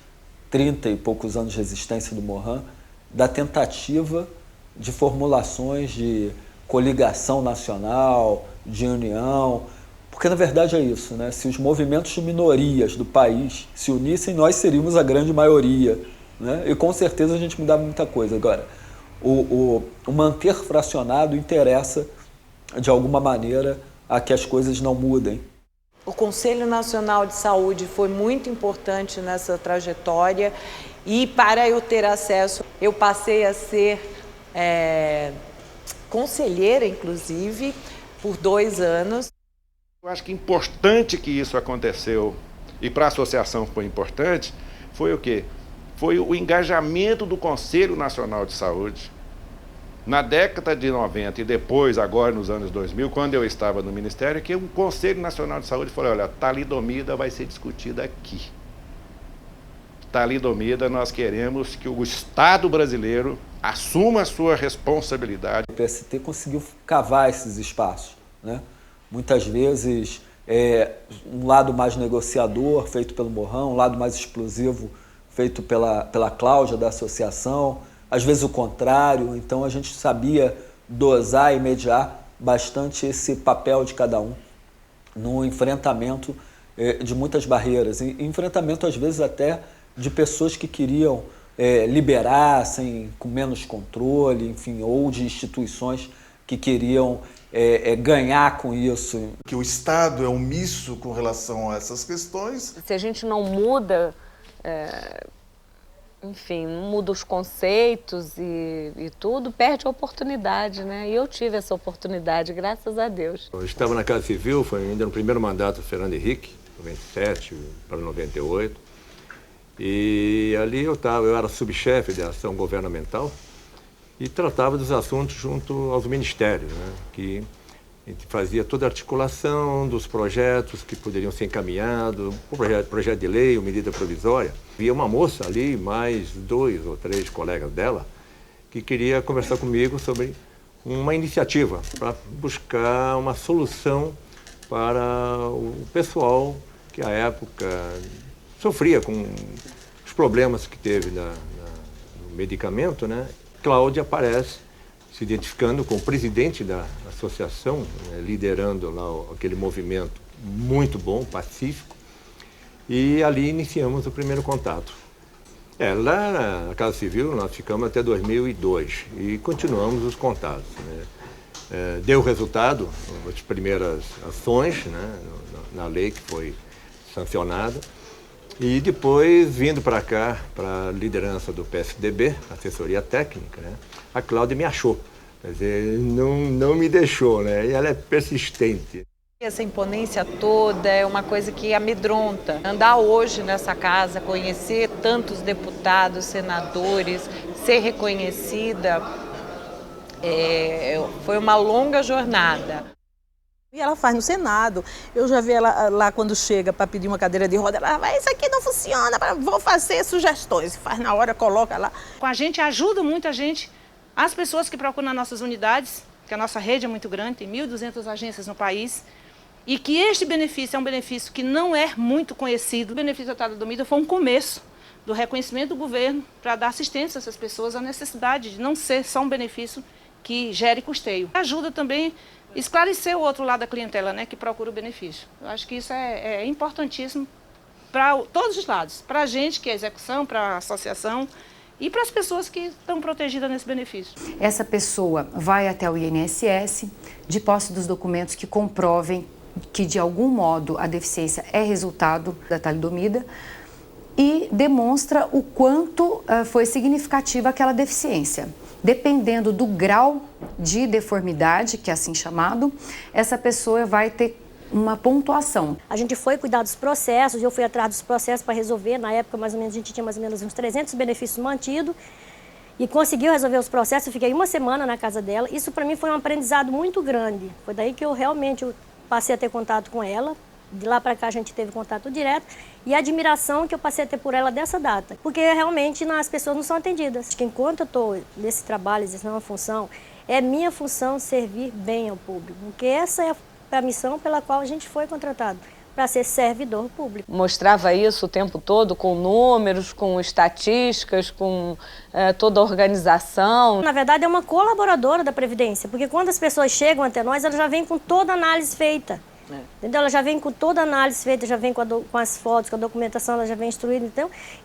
30 e poucos anos de existência do Mohan, da tentativa de formulações de coligação nacional, de união, porque na verdade é isso, né? Se os movimentos de minorias do país se unissem, nós seríamos a grande maioria, né? E com certeza a gente mudava muita coisa. Agora, o manter fracionado interessa, de alguma maneira, a que as coisas não mudem. O Conselho Nacional de Saúde foi muito importante nessa trajetória e para eu ter acesso, eu passei a ser conselheira, inclusive, por 2 anos. Eu acho que importante que isso aconteceu, e para a associação foi importante, foi o quê? Foi o engajamento do Conselho Nacional de Saúde. Na década de 90 e depois, agora nos anos 2000, quando eu estava no Ministério, que o Conselho Nacional de Saúde falou, olha, talidomida vai ser discutida aqui. Talidomida, nós queremos que o Estado brasileiro assuma a sua responsabilidade. O PST conseguiu cavar esses espaços, né? Muitas vezes, um lado mais negociador, feito pelo Morrão, um lado mais explosivo, feito pela Cláudia, da associação, às vezes o contrário. Então a gente sabia dosar e mediar bastante esse papel de cada um no enfrentamento de muitas barreiras. E enfrentamento, às vezes, até de pessoas que queriam liberar com menos controle, enfim, ou de instituições que queriam ganhar com isso. Que o Estado é omisso com relação a essas questões. Se a gente não muda, enfim, não muda os conceitos e tudo, perde a oportunidade, né? E eu tive essa oportunidade, graças a Deus. Eu estava na Casa Civil, foi ainda no primeiro mandato do Fernando Henrique, 97 para 98. E ali eu era subchefe de ação governamental e tratava dos assuntos junto aos ministérios, né? Que a gente fazia toda a articulação dos projetos que poderiam ser encaminhados, o projeto de lei, ou medida provisória. Havia uma moça ali, mais 2 ou 3 colegas dela, que queria conversar comigo sobre uma iniciativa para buscar uma solução para o pessoal que à época sofria com os problemas que teve no medicamento, né? Cláudia aparece se identificando com o presidente da associação, né, liderando lá aquele movimento muito bom, pacífico, e ali iniciamos o primeiro contato. Lá na Casa Civil nós ficamos até 2002 e continuamos os contatos, né? Deu resultado as primeiras ações, né, na lei que foi sancionada. E depois, vindo para cá, para a liderança do PSDB, assessoria técnica, né, a Cláudia me achou. Quer dizer, não me deixou, né? E ela é persistente. Essa imponência toda é uma coisa que amedronta. Andar hoje nessa casa, conhecer tantos deputados, senadores, ser reconhecida, foi uma longa jornada. E ela faz no Senado. Eu já vi ela lá quando chega para pedir uma cadeira de roda, ela vai, isso aqui não funciona, vou fazer sugestões. Faz na hora, coloca lá. Com a gente, ajuda muito a gente, as pessoas que procuram nas nossas unidades, que a nossa rede é muito grande, tem 1.200 agências no país, e que este benefício é um benefício que não é muito conhecido. O benefício da talidomida foi um começo do reconhecimento do governo para dar assistência a essas pessoas, a necessidade de não ser só um benefício que gere custeio. Ajuda também esclarecer o outro lado da clientela, né, que procura o benefício. Eu acho que isso é importantíssimo para todos os lados, para a gente, que é a execução, para a associação e para as pessoas que estão protegidas nesse benefício. Essa pessoa vai até o INSS, de posse dos documentos que comprovem que, de algum modo, a deficiência é resultado da talidomida e demonstra o quanto foi significativa aquela deficiência. Dependendo do grau de deformidade, que é assim chamado, essa pessoa vai ter uma pontuação. A gente foi cuidar dos processos, eu fui atrás dos processos para resolver. Na época, mais ou menos, a gente tinha mais ou menos uns 300 benefícios mantidos e conseguiu resolver os processos. Eu fiquei uma semana na casa dela. Isso para mim foi um aprendizado muito grande. Foi daí que eu realmente passei a ter contato com ela. De lá para cá a gente teve contato direto e a admiração que eu passei a ter por ela dessa data. Porque realmente as pessoas não são atendidas. Enquanto eu estou nesse trabalho, exercendo uma função, é minha função servir bem ao público. Porque essa é a missão pela qual a gente foi contratado, para ser servidor público. Mostrava isso o tempo todo com números, com estatísticas, com toda a organização. Na verdade é uma colaboradora da Previdência, porque quando as pessoas chegam até nós, elas já vêm com toda a análise feita. Entendeu? Ela já vem com toda a análise feita, já vem com as fotos, com a documentação, ela já vem instruída.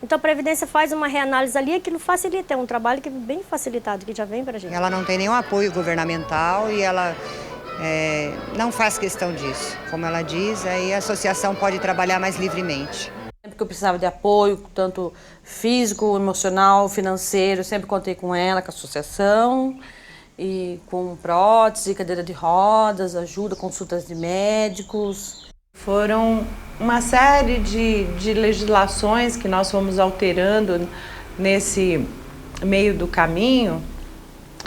Então a Previdência faz uma reanálise ali, aquilo facilita, é um trabalho que é bem facilitado, que já vem para a gente. Ela não tem nenhum apoio governamental e ela não faz questão disso. Como ela diz, aí a associação pode trabalhar mais livremente. Sempre que eu precisava de apoio, tanto físico, emocional, financeiro, sempre contei com ela, com a associação. e com prótese, cadeira de rodas, ajuda, consultas de médicos. Foram uma série de legislações que nós fomos alterando nesse meio do caminho,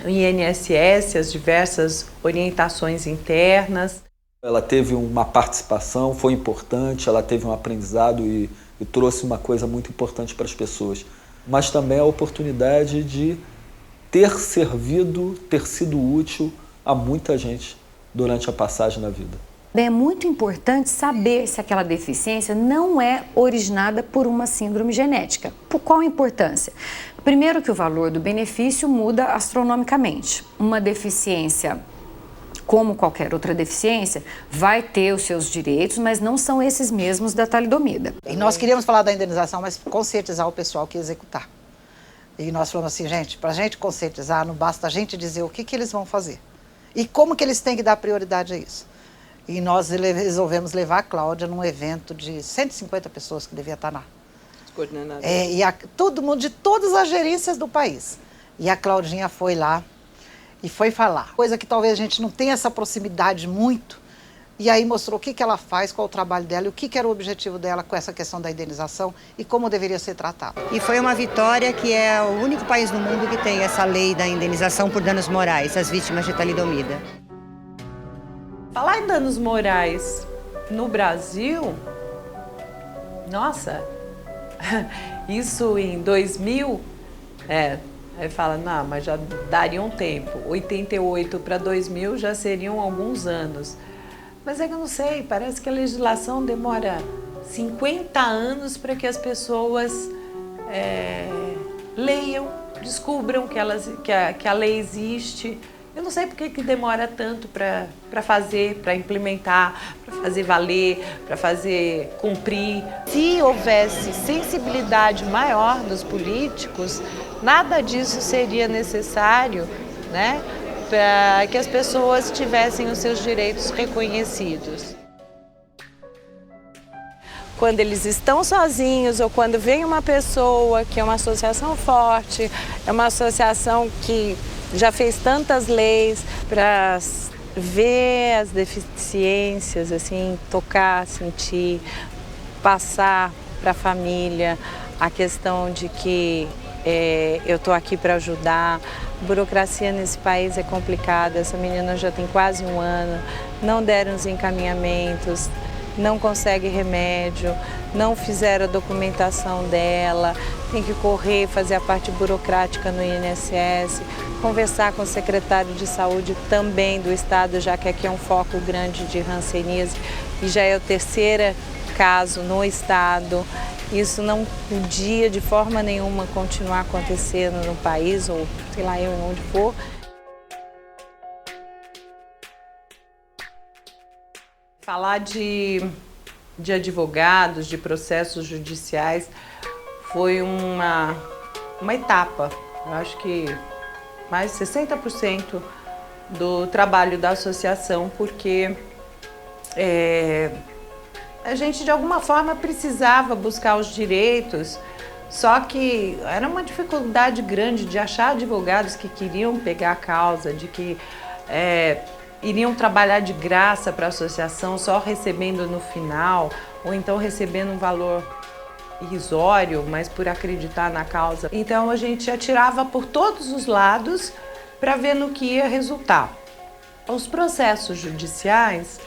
o INSS, as diversas orientações internas. Ela teve uma participação, foi importante, ela teve um aprendizado e trouxe uma coisa muito importante para as pessoas. Mas também a oportunidade de ter servido, ter sido útil a muita gente durante a passagem na vida. É muito importante saber se aquela deficiência não é originada por uma síndrome genética. Por qual a importância? Primeiro que o valor do benefício muda astronomicamente. Uma deficiência, como qualquer outra deficiência, vai ter os seus direitos, mas não são esses mesmos da talidomida. E nós queríamos falar da indenização, mas conscientizar o pessoal que ia executar. E nós falamos assim, gente, para a gente conscientizar, não basta a gente dizer o que eles vão fazer. E como que eles têm que dar prioridade a isso. E nós resolvemos levar a Cláudia num evento de 150 pessoas que devia estar lá. Todo mundo, de todas as gerências do país. E a Claudinha foi lá e foi falar. Coisa que talvez a gente não tenha essa proximidade muito. E aí mostrou o que ela faz, qual o trabalho dela e o que era o objetivo dela com essa questão da indenização e como deveria ser tratado. E foi uma vitória que é o único país no mundo que tem essa lei da indenização por danos morais às vítimas de talidomida. Falar em danos morais no Brasil, nossa, isso em 2000, aí fala, não, mas já daria um tempo. 88 para 2000 já seriam alguns anos. Mas é que eu não sei, parece que a legislação demora 50 anos para que as pessoas leiam, descubram que a lei existe. Eu não sei por que demora tanto para fazer, para implementar, para fazer valer, para fazer cumprir. Se houvesse sensibilidade maior dos políticos, nada disso seria necessário, né, para que as pessoas tivessem os seus direitos reconhecidos. Quando eles estão sozinhos ou quando vem uma pessoa que é uma associação forte, é uma associação que já fez tantas leis para ver as deficiências, assim, tocar, sentir, passar para a família a questão de que eu estou aqui para ajudar. A burocracia nesse país é complicada, essa menina já tem quase um ano, não deram os encaminhamentos, não consegue remédio, não fizeram a documentação dela, tem que correr, fazer a parte burocrática no INSS, conversar com o secretário de saúde também do estado, já que aqui é um foco grande de hanseníase e já é o terceiro caso no estado. Isso não podia de forma nenhuma continuar acontecendo no país, ou sei lá eu onde for. Falar de advogados, de processos judiciais, foi uma etapa. Eu acho que mais de 60% do trabalho da associação, porque a gente de alguma forma precisava buscar os direitos, só que era uma dificuldade grande de achar advogados que queriam pegar a causa, de que iriam trabalhar de graça para a associação, só recebendo no final, ou então recebendo um valor irrisório, mas por acreditar na causa. Então a gente atirava por todos os lados para ver no que ia resultar. Os processos judiciais,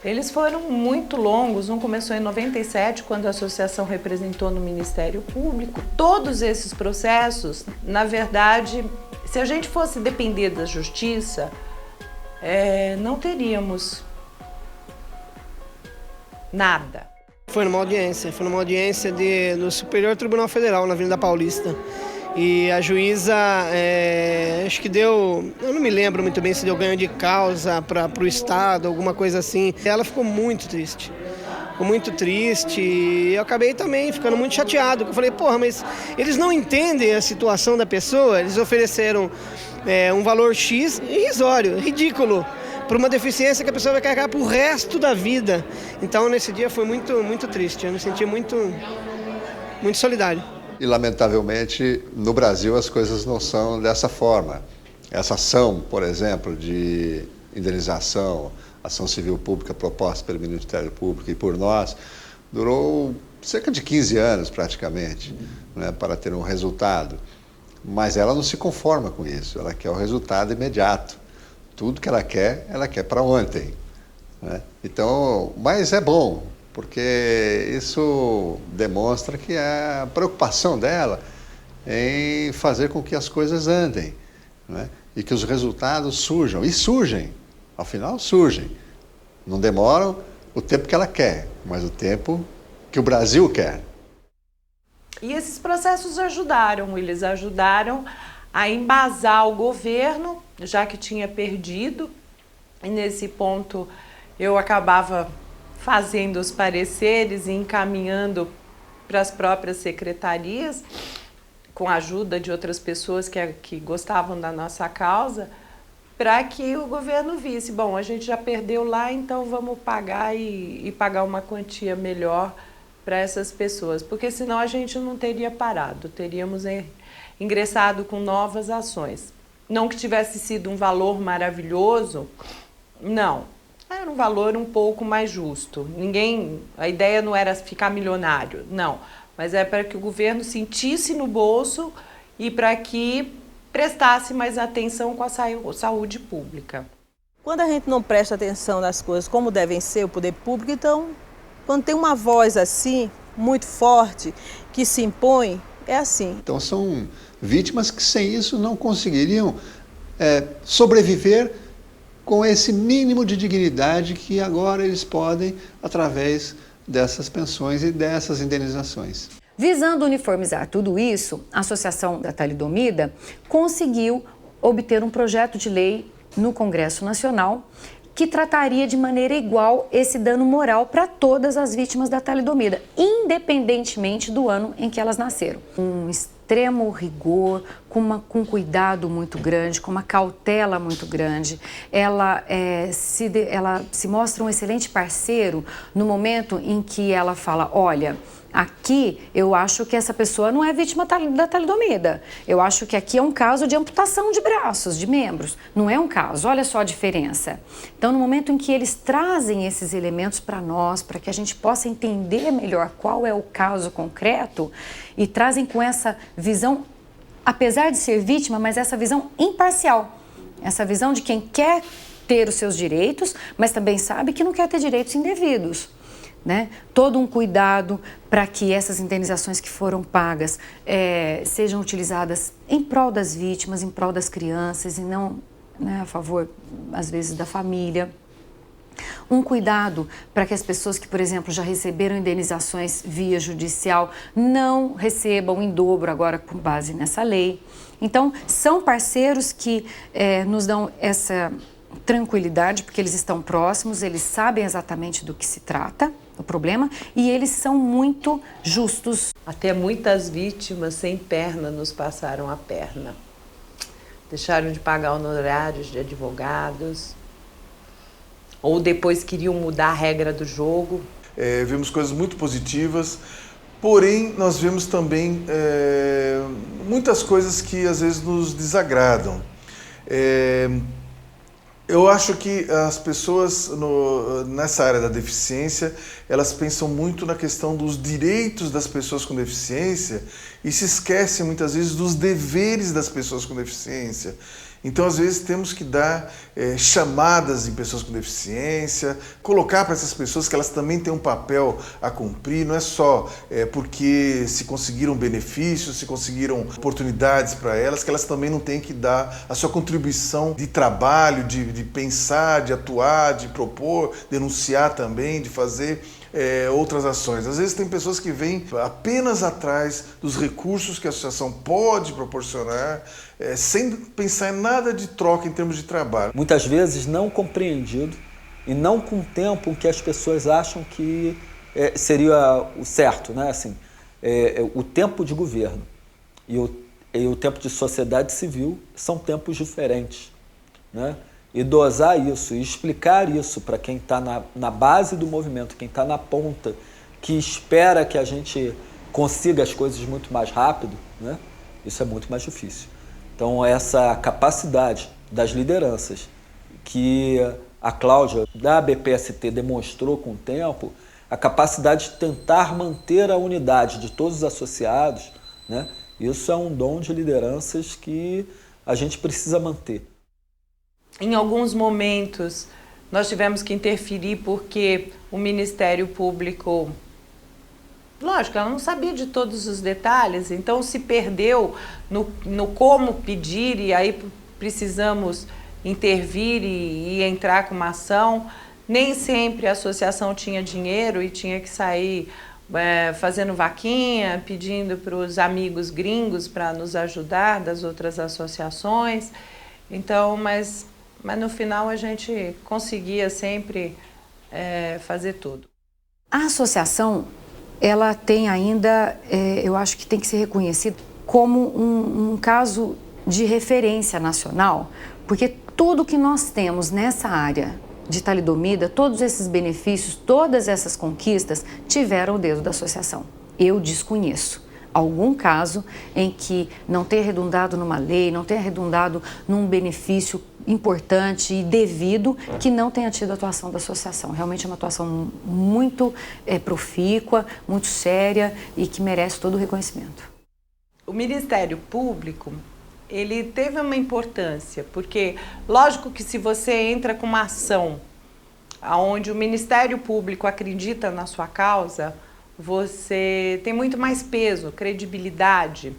eles foram muito longos. Um começou em 97, quando a associação representou no Ministério Público. Todos esses processos, na verdade, se a gente fosse depender da justiça, não teríamos nada. Foi numa audiência do Superior Tribunal Federal, na Avenida Paulista. E a juíza, acho que deu, eu não me lembro muito bem se deu ganho de causa para o Estado, alguma coisa assim. Ela ficou muito triste e eu acabei também ficando muito chateado. Eu falei, porra, mas eles não entendem a situação da pessoa, eles ofereceram um valor X irrisório, ridículo, para uma deficiência que a pessoa vai carregar pro resto da vida. Então, nesse dia foi muito, muito triste, eu me senti muito solidário. E, lamentavelmente, no Brasil as coisas não são dessa forma. Essa ação, por exemplo, de indenização, ação civil pública proposta pelo Ministério Público e por nós, durou cerca de 15 anos praticamente, né, para ter um resultado. Mas ela não se conforma com isso, ela quer o resultado imediato. Tudo que ela quer para ontem, né? Então, mas é bom, porque isso demonstra que a preocupação dela em fazer com que as coisas andem, né? E que os resultados surjam. E surgem, ao final surgem. Não demoram o tempo que ela quer, mas o tempo que o Brasil quer. E esses processos ajudaram, eles ajudaram a embasar o governo, já que tinha perdido, e nesse ponto eu acabava fazendo os pareceres e encaminhando para as próprias secretarias, com a ajuda de outras pessoas que gostavam da nossa causa, para que o governo visse, bom, a gente já perdeu lá, então vamos pagar e pagar uma quantia melhor para essas pessoas, porque senão a gente não teria parado, teríamos ingressado com novas ações. Não que tivesse sido um valor maravilhoso, não, era um valor um pouco mais justo. A ideia não era ficar milionário, não, mas é para que o governo sentisse no bolso e para que prestasse mais atenção com a saúde pública. Quando a gente não presta atenção nas coisas como devem ser, o poder público, então, quando tem uma voz assim, muito forte, que se impõe, é assim. Então são vítimas que sem isso não conseguiriam sobreviver com esse mínimo de dignidade que agora eles podem através dessas pensões e dessas indenizações. Visando uniformizar tudo isso, a Associação da Talidomida conseguiu obter um projeto de lei no Congresso Nacional que trataria de maneira igual esse dano moral para todas as vítimas da talidomida, independentemente do ano em que elas nasceram. Um extremo rigor, com cuidado muito grande, com uma cautela muito grande. Ela se mostra um excelente parceiro no momento em que ela fala, olha, aqui eu acho que essa pessoa não é vítima da talidomida. Eu acho que aqui é um caso de amputação de braços, de membros. Não é um caso, olha só a diferença. Então, no momento em que eles trazem esses elementos para nós, para que a gente possa entender melhor qual é o caso concreto, e trazem com essa visão, apesar de ser vítima, mas essa visão imparcial. Essa visão de quem quer ter os seus direitos, mas também sabe que não quer ter direitos indevidos. Né? Todo um cuidado para que essas indenizações que foram pagas sejam utilizadas em prol das vítimas, em prol das crianças e não, né, a favor, às vezes, da família. Um cuidado para que as pessoas que, por exemplo, já receberam indenizações via judicial não recebam em dobro agora com base nessa lei. Então, são parceiros que nos dão essa tranquilidade, porque eles estão próximos, eles sabem exatamente do que se trata, o problema, e eles são muito justos. Até muitas vítimas sem perna nos passaram a perna. Deixaram de pagar honorários de advogados, ou depois queriam mudar a regra do jogo. Vemos coisas muito positivas, porém nós vemos também muitas coisas que às vezes nos desagradam. Eu acho que as pessoas nessa área da deficiência, elas pensam muito na questão dos direitos das pessoas com deficiência e se esquecem muitas vezes dos deveres das pessoas com deficiência. Então, às vezes, temos que dar chamadas em pessoas com deficiência, colocar para essas pessoas que elas também têm um papel a cumprir, não é só porque se conseguiram benefícios, se conseguiram oportunidades para elas, que elas também não têm que dar a sua contribuição de trabalho, de pensar, de atuar, de propor, denunciar também, de fazer outras ações. Às vezes tem pessoas que vêm apenas atrás dos recursos que a associação pode proporcionar, sem pensar em nada de troca em termos de trabalho. Muitas vezes não compreendido e não com o tempo que as pessoas acham que seria o certo, né? Assim, o tempo de governo e o tempo de sociedade civil são tempos diferentes, né? E dosar isso e explicar isso para quem está na base do movimento, quem está na ponta, que espera que a gente consiga as coisas muito mais rápido, né? Isso é muito mais difícil. Então, essa capacidade das lideranças que a Cláudia da BPST demonstrou com o tempo, a capacidade de tentar manter a unidade de todos os associados, né? Isso é um dom de lideranças que a gente precisa manter. Em alguns momentos, nós tivemos que interferir porque o Ministério Público, lógico, ela não sabia de todos os detalhes, então se perdeu no como pedir, e aí precisamos intervir e entrar com uma ação. Nem sempre a associação tinha dinheiro e tinha que sair fazendo vaquinha, pedindo para os amigos gringos para nos ajudar, das outras associações. Então, mas no final a gente conseguia sempre fazer tudo. A associação, ela tem ainda, eu acho que tem que ser reconhecida como um caso de referência nacional, porque tudo que nós temos nessa área de talidomida, todos esses benefícios, todas essas conquistas tiveram o dedo da associação. Eu desconheço algum caso em que não tenha redundado numa lei, não tenha redundado num benefício importante e devido que não tenha tido a atuação da associação. Realmente é uma atuação muito profícua, muito séria e que merece todo o reconhecimento. O Ministério Público, ele teve uma importância, porque lógico que se você entra com uma ação onde o Ministério Público acredita na sua causa, você tem muito mais peso, credibilidade.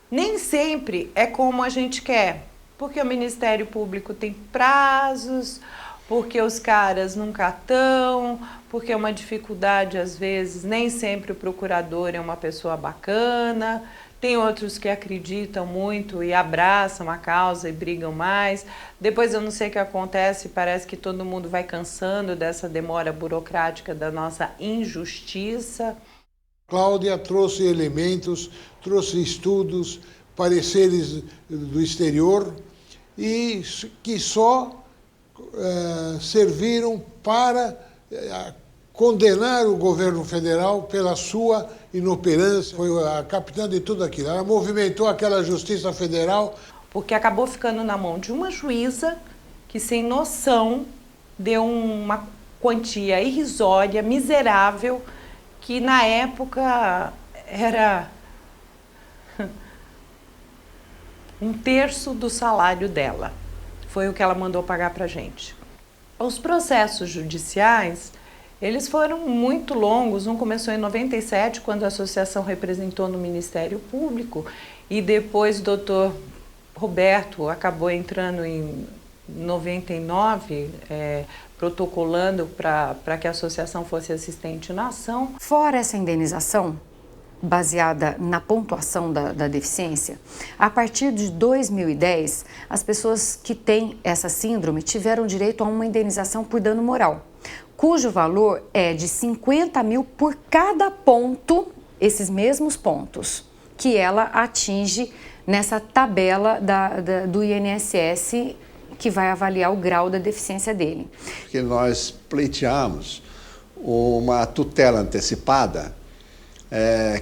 Nem sempre é como a gente quer, porque o Ministério Público tem prazos, porque os caras nunca estão, porque é uma dificuldade às vezes, nem sempre o procurador é uma pessoa bacana. Tem outros que acreditam muito e abraçam a causa e brigam mais. Depois eu não sei o que acontece, parece que todo mundo vai cansando dessa demora burocrática da nossa injustiça. Cláudia trouxe elementos, trouxe estudos, pareceres do exterior e que só serviram para condenar o governo federal pela sua inoperância, foi a capitã de tudo aquilo. Ela movimentou aquela Justiça Federal. Porque acabou ficando na mão de uma juíza que, sem noção, deu uma quantia irrisória, miserável, que na época era 1/3 do salário dela. Foi o que ela mandou pagar pra gente. Os processos judiciais, eles foram muito longos. Um começou em 97, quando a associação representou no Ministério Público, e depois o doutor Roberto acabou entrando em 99, protocolando para que a associação fosse assistente na ação. Fora essa indenização, baseada na pontuação da deficiência, a partir de 2010, as pessoas que têm essa síndrome tiveram direito a uma indenização por dano moral, cujo valor é de 50 mil por cada ponto, esses mesmos pontos, que ela atinge nessa tabela do INSS, que vai avaliar o grau da deficiência dele. Que nós pleiteamos uma tutela antecipada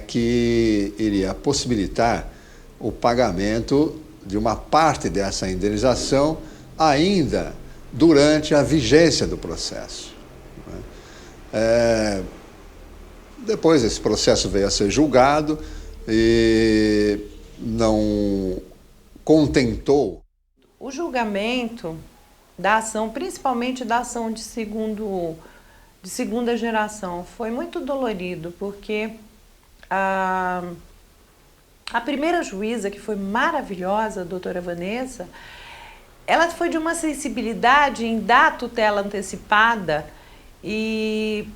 que iria possibilitar o pagamento de uma parte dessa indenização ainda durante a vigência do processo. Depois esse processo veio a ser julgado e não contentou. O julgamento da ação, principalmente da ação de segunda geração, foi muito dolorido, porque a primeira juíza, que foi maravilhosa, a doutora Vanessa, ela foi de uma sensibilidade em dar tutela antecipada e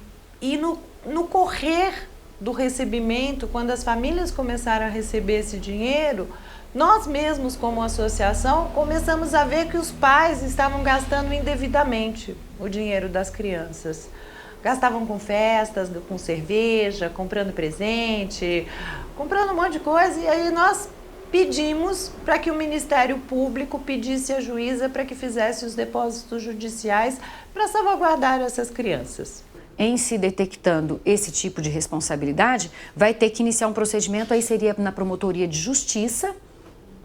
no correr do recebimento, quando as famílias começaram a receber esse dinheiro, nós mesmos, como associação, começamos a ver que os pais estavam gastando indevidamente o dinheiro das crianças. Gastavam com festas, com cerveja, comprando presente, comprando um monte de coisa, e aí nós pedimos para que o Ministério Público pedisse à juíza para que fizesse os depósitos judiciais para salvaguardar essas crianças. Em se detectando esse tipo de responsabilidade, vai ter que iniciar um procedimento, aí seria na Promotoria de Justiça,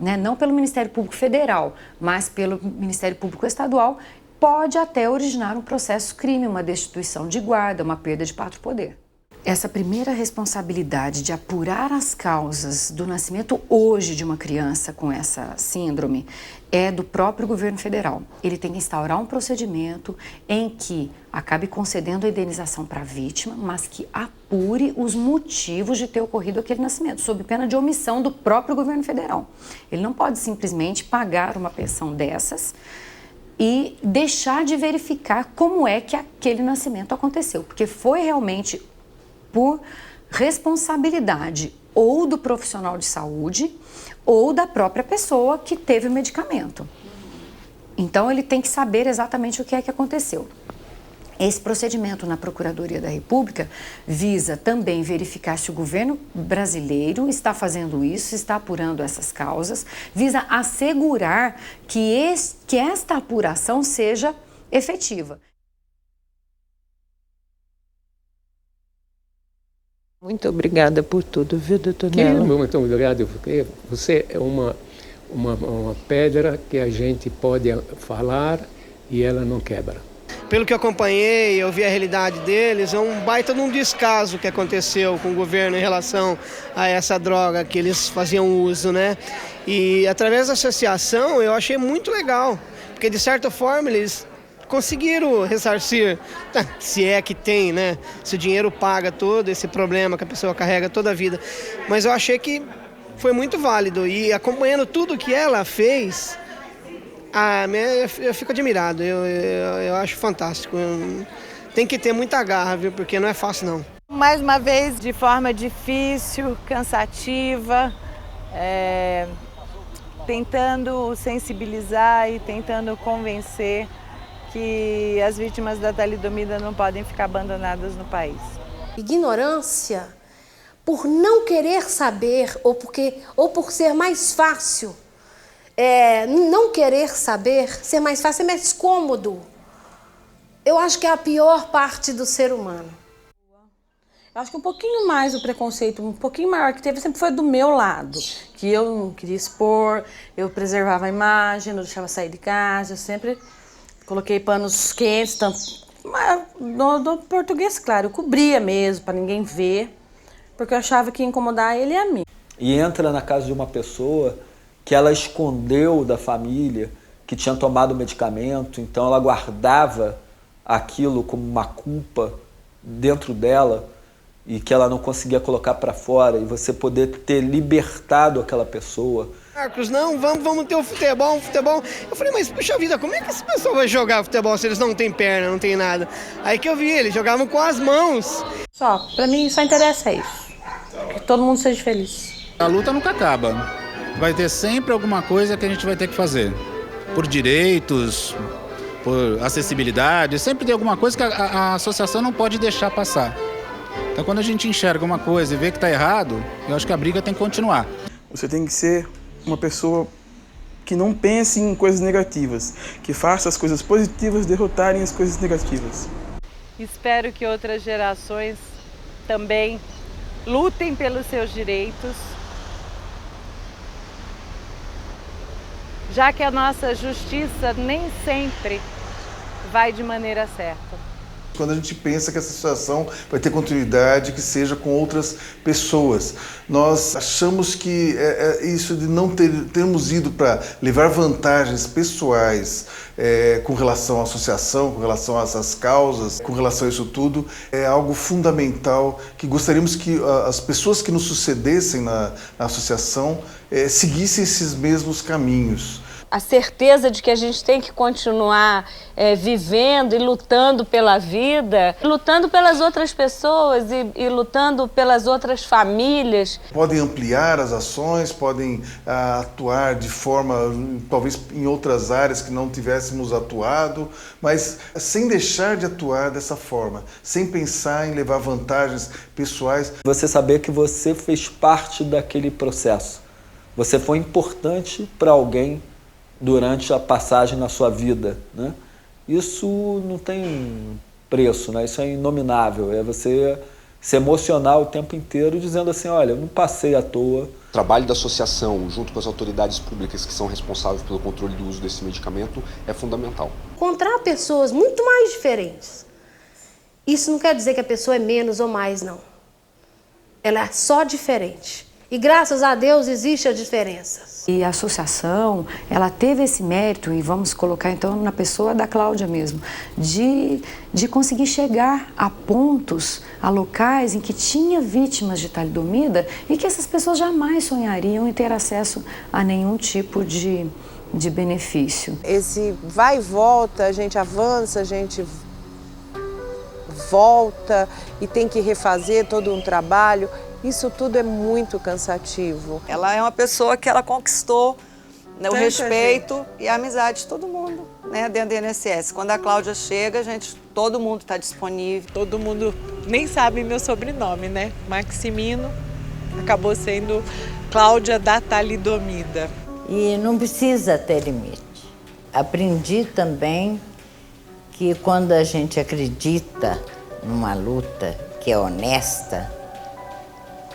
né, não pelo Ministério Público Federal, mas pelo Ministério Público Estadual, pode até originar um processo crime, uma destituição de guarda, uma perda de pátrio-poder. Essa primeira responsabilidade de apurar as causas do nascimento hoje de uma criança com essa síndrome é do próprio governo federal. Ele tem que instaurar um procedimento em que acabe concedendo a indenização para a vítima, mas que apure os motivos de ter ocorrido aquele nascimento, sob pena de omissão do próprio governo federal. Ele não pode simplesmente pagar uma pensão dessas e deixar de verificar como é que aquele nascimento aconteceu, porque foi realmente por responsabilidade ou do profissional de saúde ou da própria pessoa que teve o medicamento. Então ele tem que saber exatamente o que é que aconteceu. Esse procedimento na Procuradoria da República visa também verificar se o governo brasileiro está fazendo isso, está apurando essas causas, visa assegurar que esta apuração seja efetiva. Muito obrigada por tudo, viu, doutor Nelo? Muito obrigado, porque você é uma pedra que a gente pode falar e ela não quebra. Pelo que eu acompanhei, eu vi a realidade deles, é um baita de um descaso que aconteceu com o governo em relação a essa droga que eles faziam uso, né? E através da associação eu achei muito legal, porque de certa forma eles conseguiram ressarcir, se é que tem, né? Se o dinheiro paga todo esse problema que a pessoa carrega toda a vida. Mas eu achei que foi muito válido e acompanhando tudo que ela fez, eu fico admirado, eu acho fantástico. Tem que ter muita garra, viu? Porque não é fácil, não. Mais uma vez, de forma difícil, cansativa, tentando sensibilizar e tentando convencer que as vítimas da talidomida não podem ficar abandonadas no país. Ignorância por não querer saber ou por ser mais fácil. Não querer saber, ser mais fácil, é mais cômodo. Eu acho que é a pior parte do ser humano. Eu acho que um pouquinho mais o preconceito, um pouquinho maior que teve, sempre foi do meu lado. Que eu não queria expor, eu preservava a imagem, não deixava sair de casa, eu sempre coloquei panos quentes, tanto do português, claro, eu cobria mesmo, para ninguém ver, porque eu achava que ia incomodar ele e a mim. E entra na casa de uma pessoa que ela escondeu da família, que tinha tomado o medicamento, então ela guardava aquilo como uma culpa dentro dela e que ela não conseguia colocar para fora, e você poder ter libertado aquela pessoa. Marcos, não, vamos ter o futebol, Eu falei, mas puxa vida, como é que esse pessoal vai jogar futebol se eles não têm perna, não tem nada? Aí que eu vi, eles jogavam com as mãos. Pra mim só interessa isso, que todo mundo seja feliz. A luta nunca acaba. Vai ter sempre alguma coisa que a gente vai ter que fazer. Por direitos, por acessibilidade, sempre tem alguma coisa que a associação não pode deixar passar. Então quando a gente enxerga uma coisa e vê que está errado, eu acho que a briga tem que continuar. Você tem que ser uma pessoa que não pense em coisas negativas, que faça as coisas positivas derrotarem as coisas negativas. Espero que outras gerações também lutem pelos seus direitos, já que a nossa justiça nem sempre vai de maneira certa. Quando a gente pensa que essa situação vai ter continuidade, que seja com outras pessoas. Nós achamos que isso de não termos ido para levar vantagens pessoais com relação à associação, com relação a essas causas, com relação a isso tudo, é algo fundamental que gostaríamos que as pessoas que nos sucedessem na associação seguissem esses mesmos caminhos. A certeza de que a gente tem que continuar vivendo e lutando pela vida, lutando pelas outras pessoas e lutando pelas outras famílias. Podem ampliar as ações, podem atuar de forma, talvez em outras áreas que não tivéssemos atuado, mas sem deixar de atuar dessa forma, sem pensar em levar vantagens pessoais. Você saber que você fez parte daquele processo. Você foi importante para alguém durante a passagem na sua vida, né? Isso não tem preço, né? Isso é inominável, é você se emocionar o tempo inteiro dizendo assim, olha, eu não passei à toa. O trabalho da associação, junto com as autoridades públicas que são responsáveis pelo controle do uso desse medicamento, é fundamental. Encontrar pessoas muito mais diferentes. Isso não quer dizer que a pessoa é menos ou mais, não. Ela é só diferente. E graças a Deus existem as diferenças. E a associação, ela teve esse mérito, e vamos colocar então na pessoa da Cláudia mesmo, de conseguir chegar a pontos, a locais em que tinha vítimas de talidomida e que essas pessoas jamais sonhariam em ter acesso a nenhum tipo de benefício. Esse vai e volta, a gente avança, a gente volta e tem que refazer todo um trabalho. Isso tudo é muito cansativo. Ela é uma pessoa que ela conquistou, né, o respeito e a amizade de todo mundo, né, dentro do INSS. Quando a Cláudia chega, todo mundo está disponível. Todo mundo nem sabe meu sobrenome, né? Maximino acabou sendo Cláudia da talidomida. E não precisa ter limite. Aprendi também que quando a gente acredita numa luta que é honesta,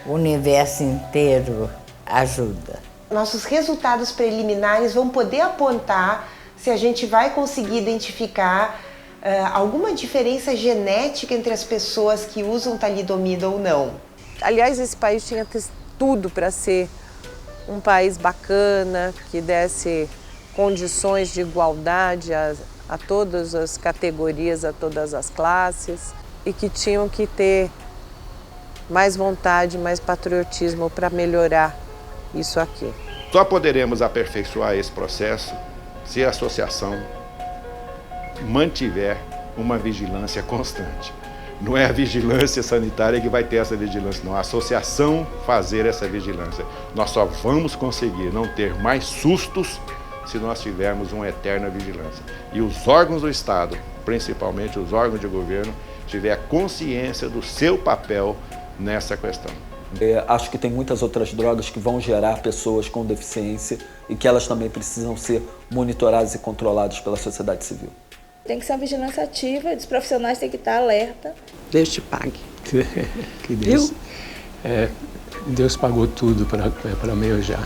o universo inteiro ajuda. Nossos resultados preliminares vão poder apontar se a gente vai conseguir identificar alguma diferença genética entre as pessoas que usam talidomida ou não. Aliás, esse país tinha tudo para ser um país bacana, que desse condições de igualdade a todas as categorias, a todas as classes, e que tinham que ter mais vontade, mais patriotismo para melhorar isso aqui. Só poderemos aperfeiçoar esse processo se a associação mantiver uma vigilância constante. Não é a vigilância sanitária que vai ter essa vigilância, não. A associação fazer essa vigilância. Nós só vamos conseguir não ter mais sustos se nós tivermos uma eterna vigilância. E os órgãos do Estado, principalmente os órgãos de governo, tiver consciência do seu papel nessa questão. Acho que tem muitas outras drogas que vão gerar pessoas com deficiência e que elas também precisam ser monitoradas e controladas pela sociedade civil. Tem que ser uma vigilância ativa, os profissionais têm que estar alerta. Deus te pague. Que Deus, Deus pagou tudo para meu já.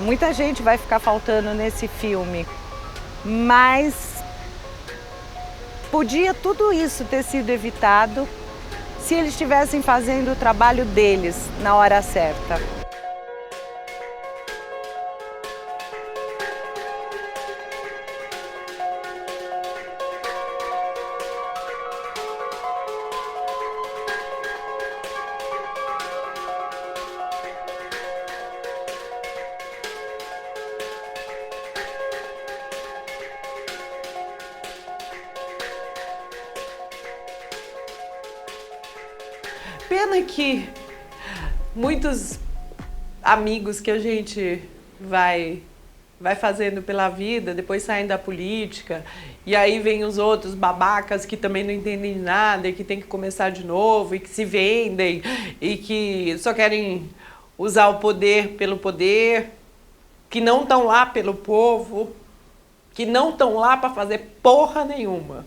Muita gente vai ficar faltando nesse filme, mas podia tudo isso ter sido evitado se eles estivessem fazendo o trabalho deles na hora certa. Pena que muitos amigos que a gente vai fazendo pela vida, depois saem da política, e aí vem os outros babacas que também não entendem nada e que tem que começar de novo, e que se vendem, e que só querem usar o poder pelo poder, que não estão lá pelo povo, que não estão lá para fazer porra nenhuma.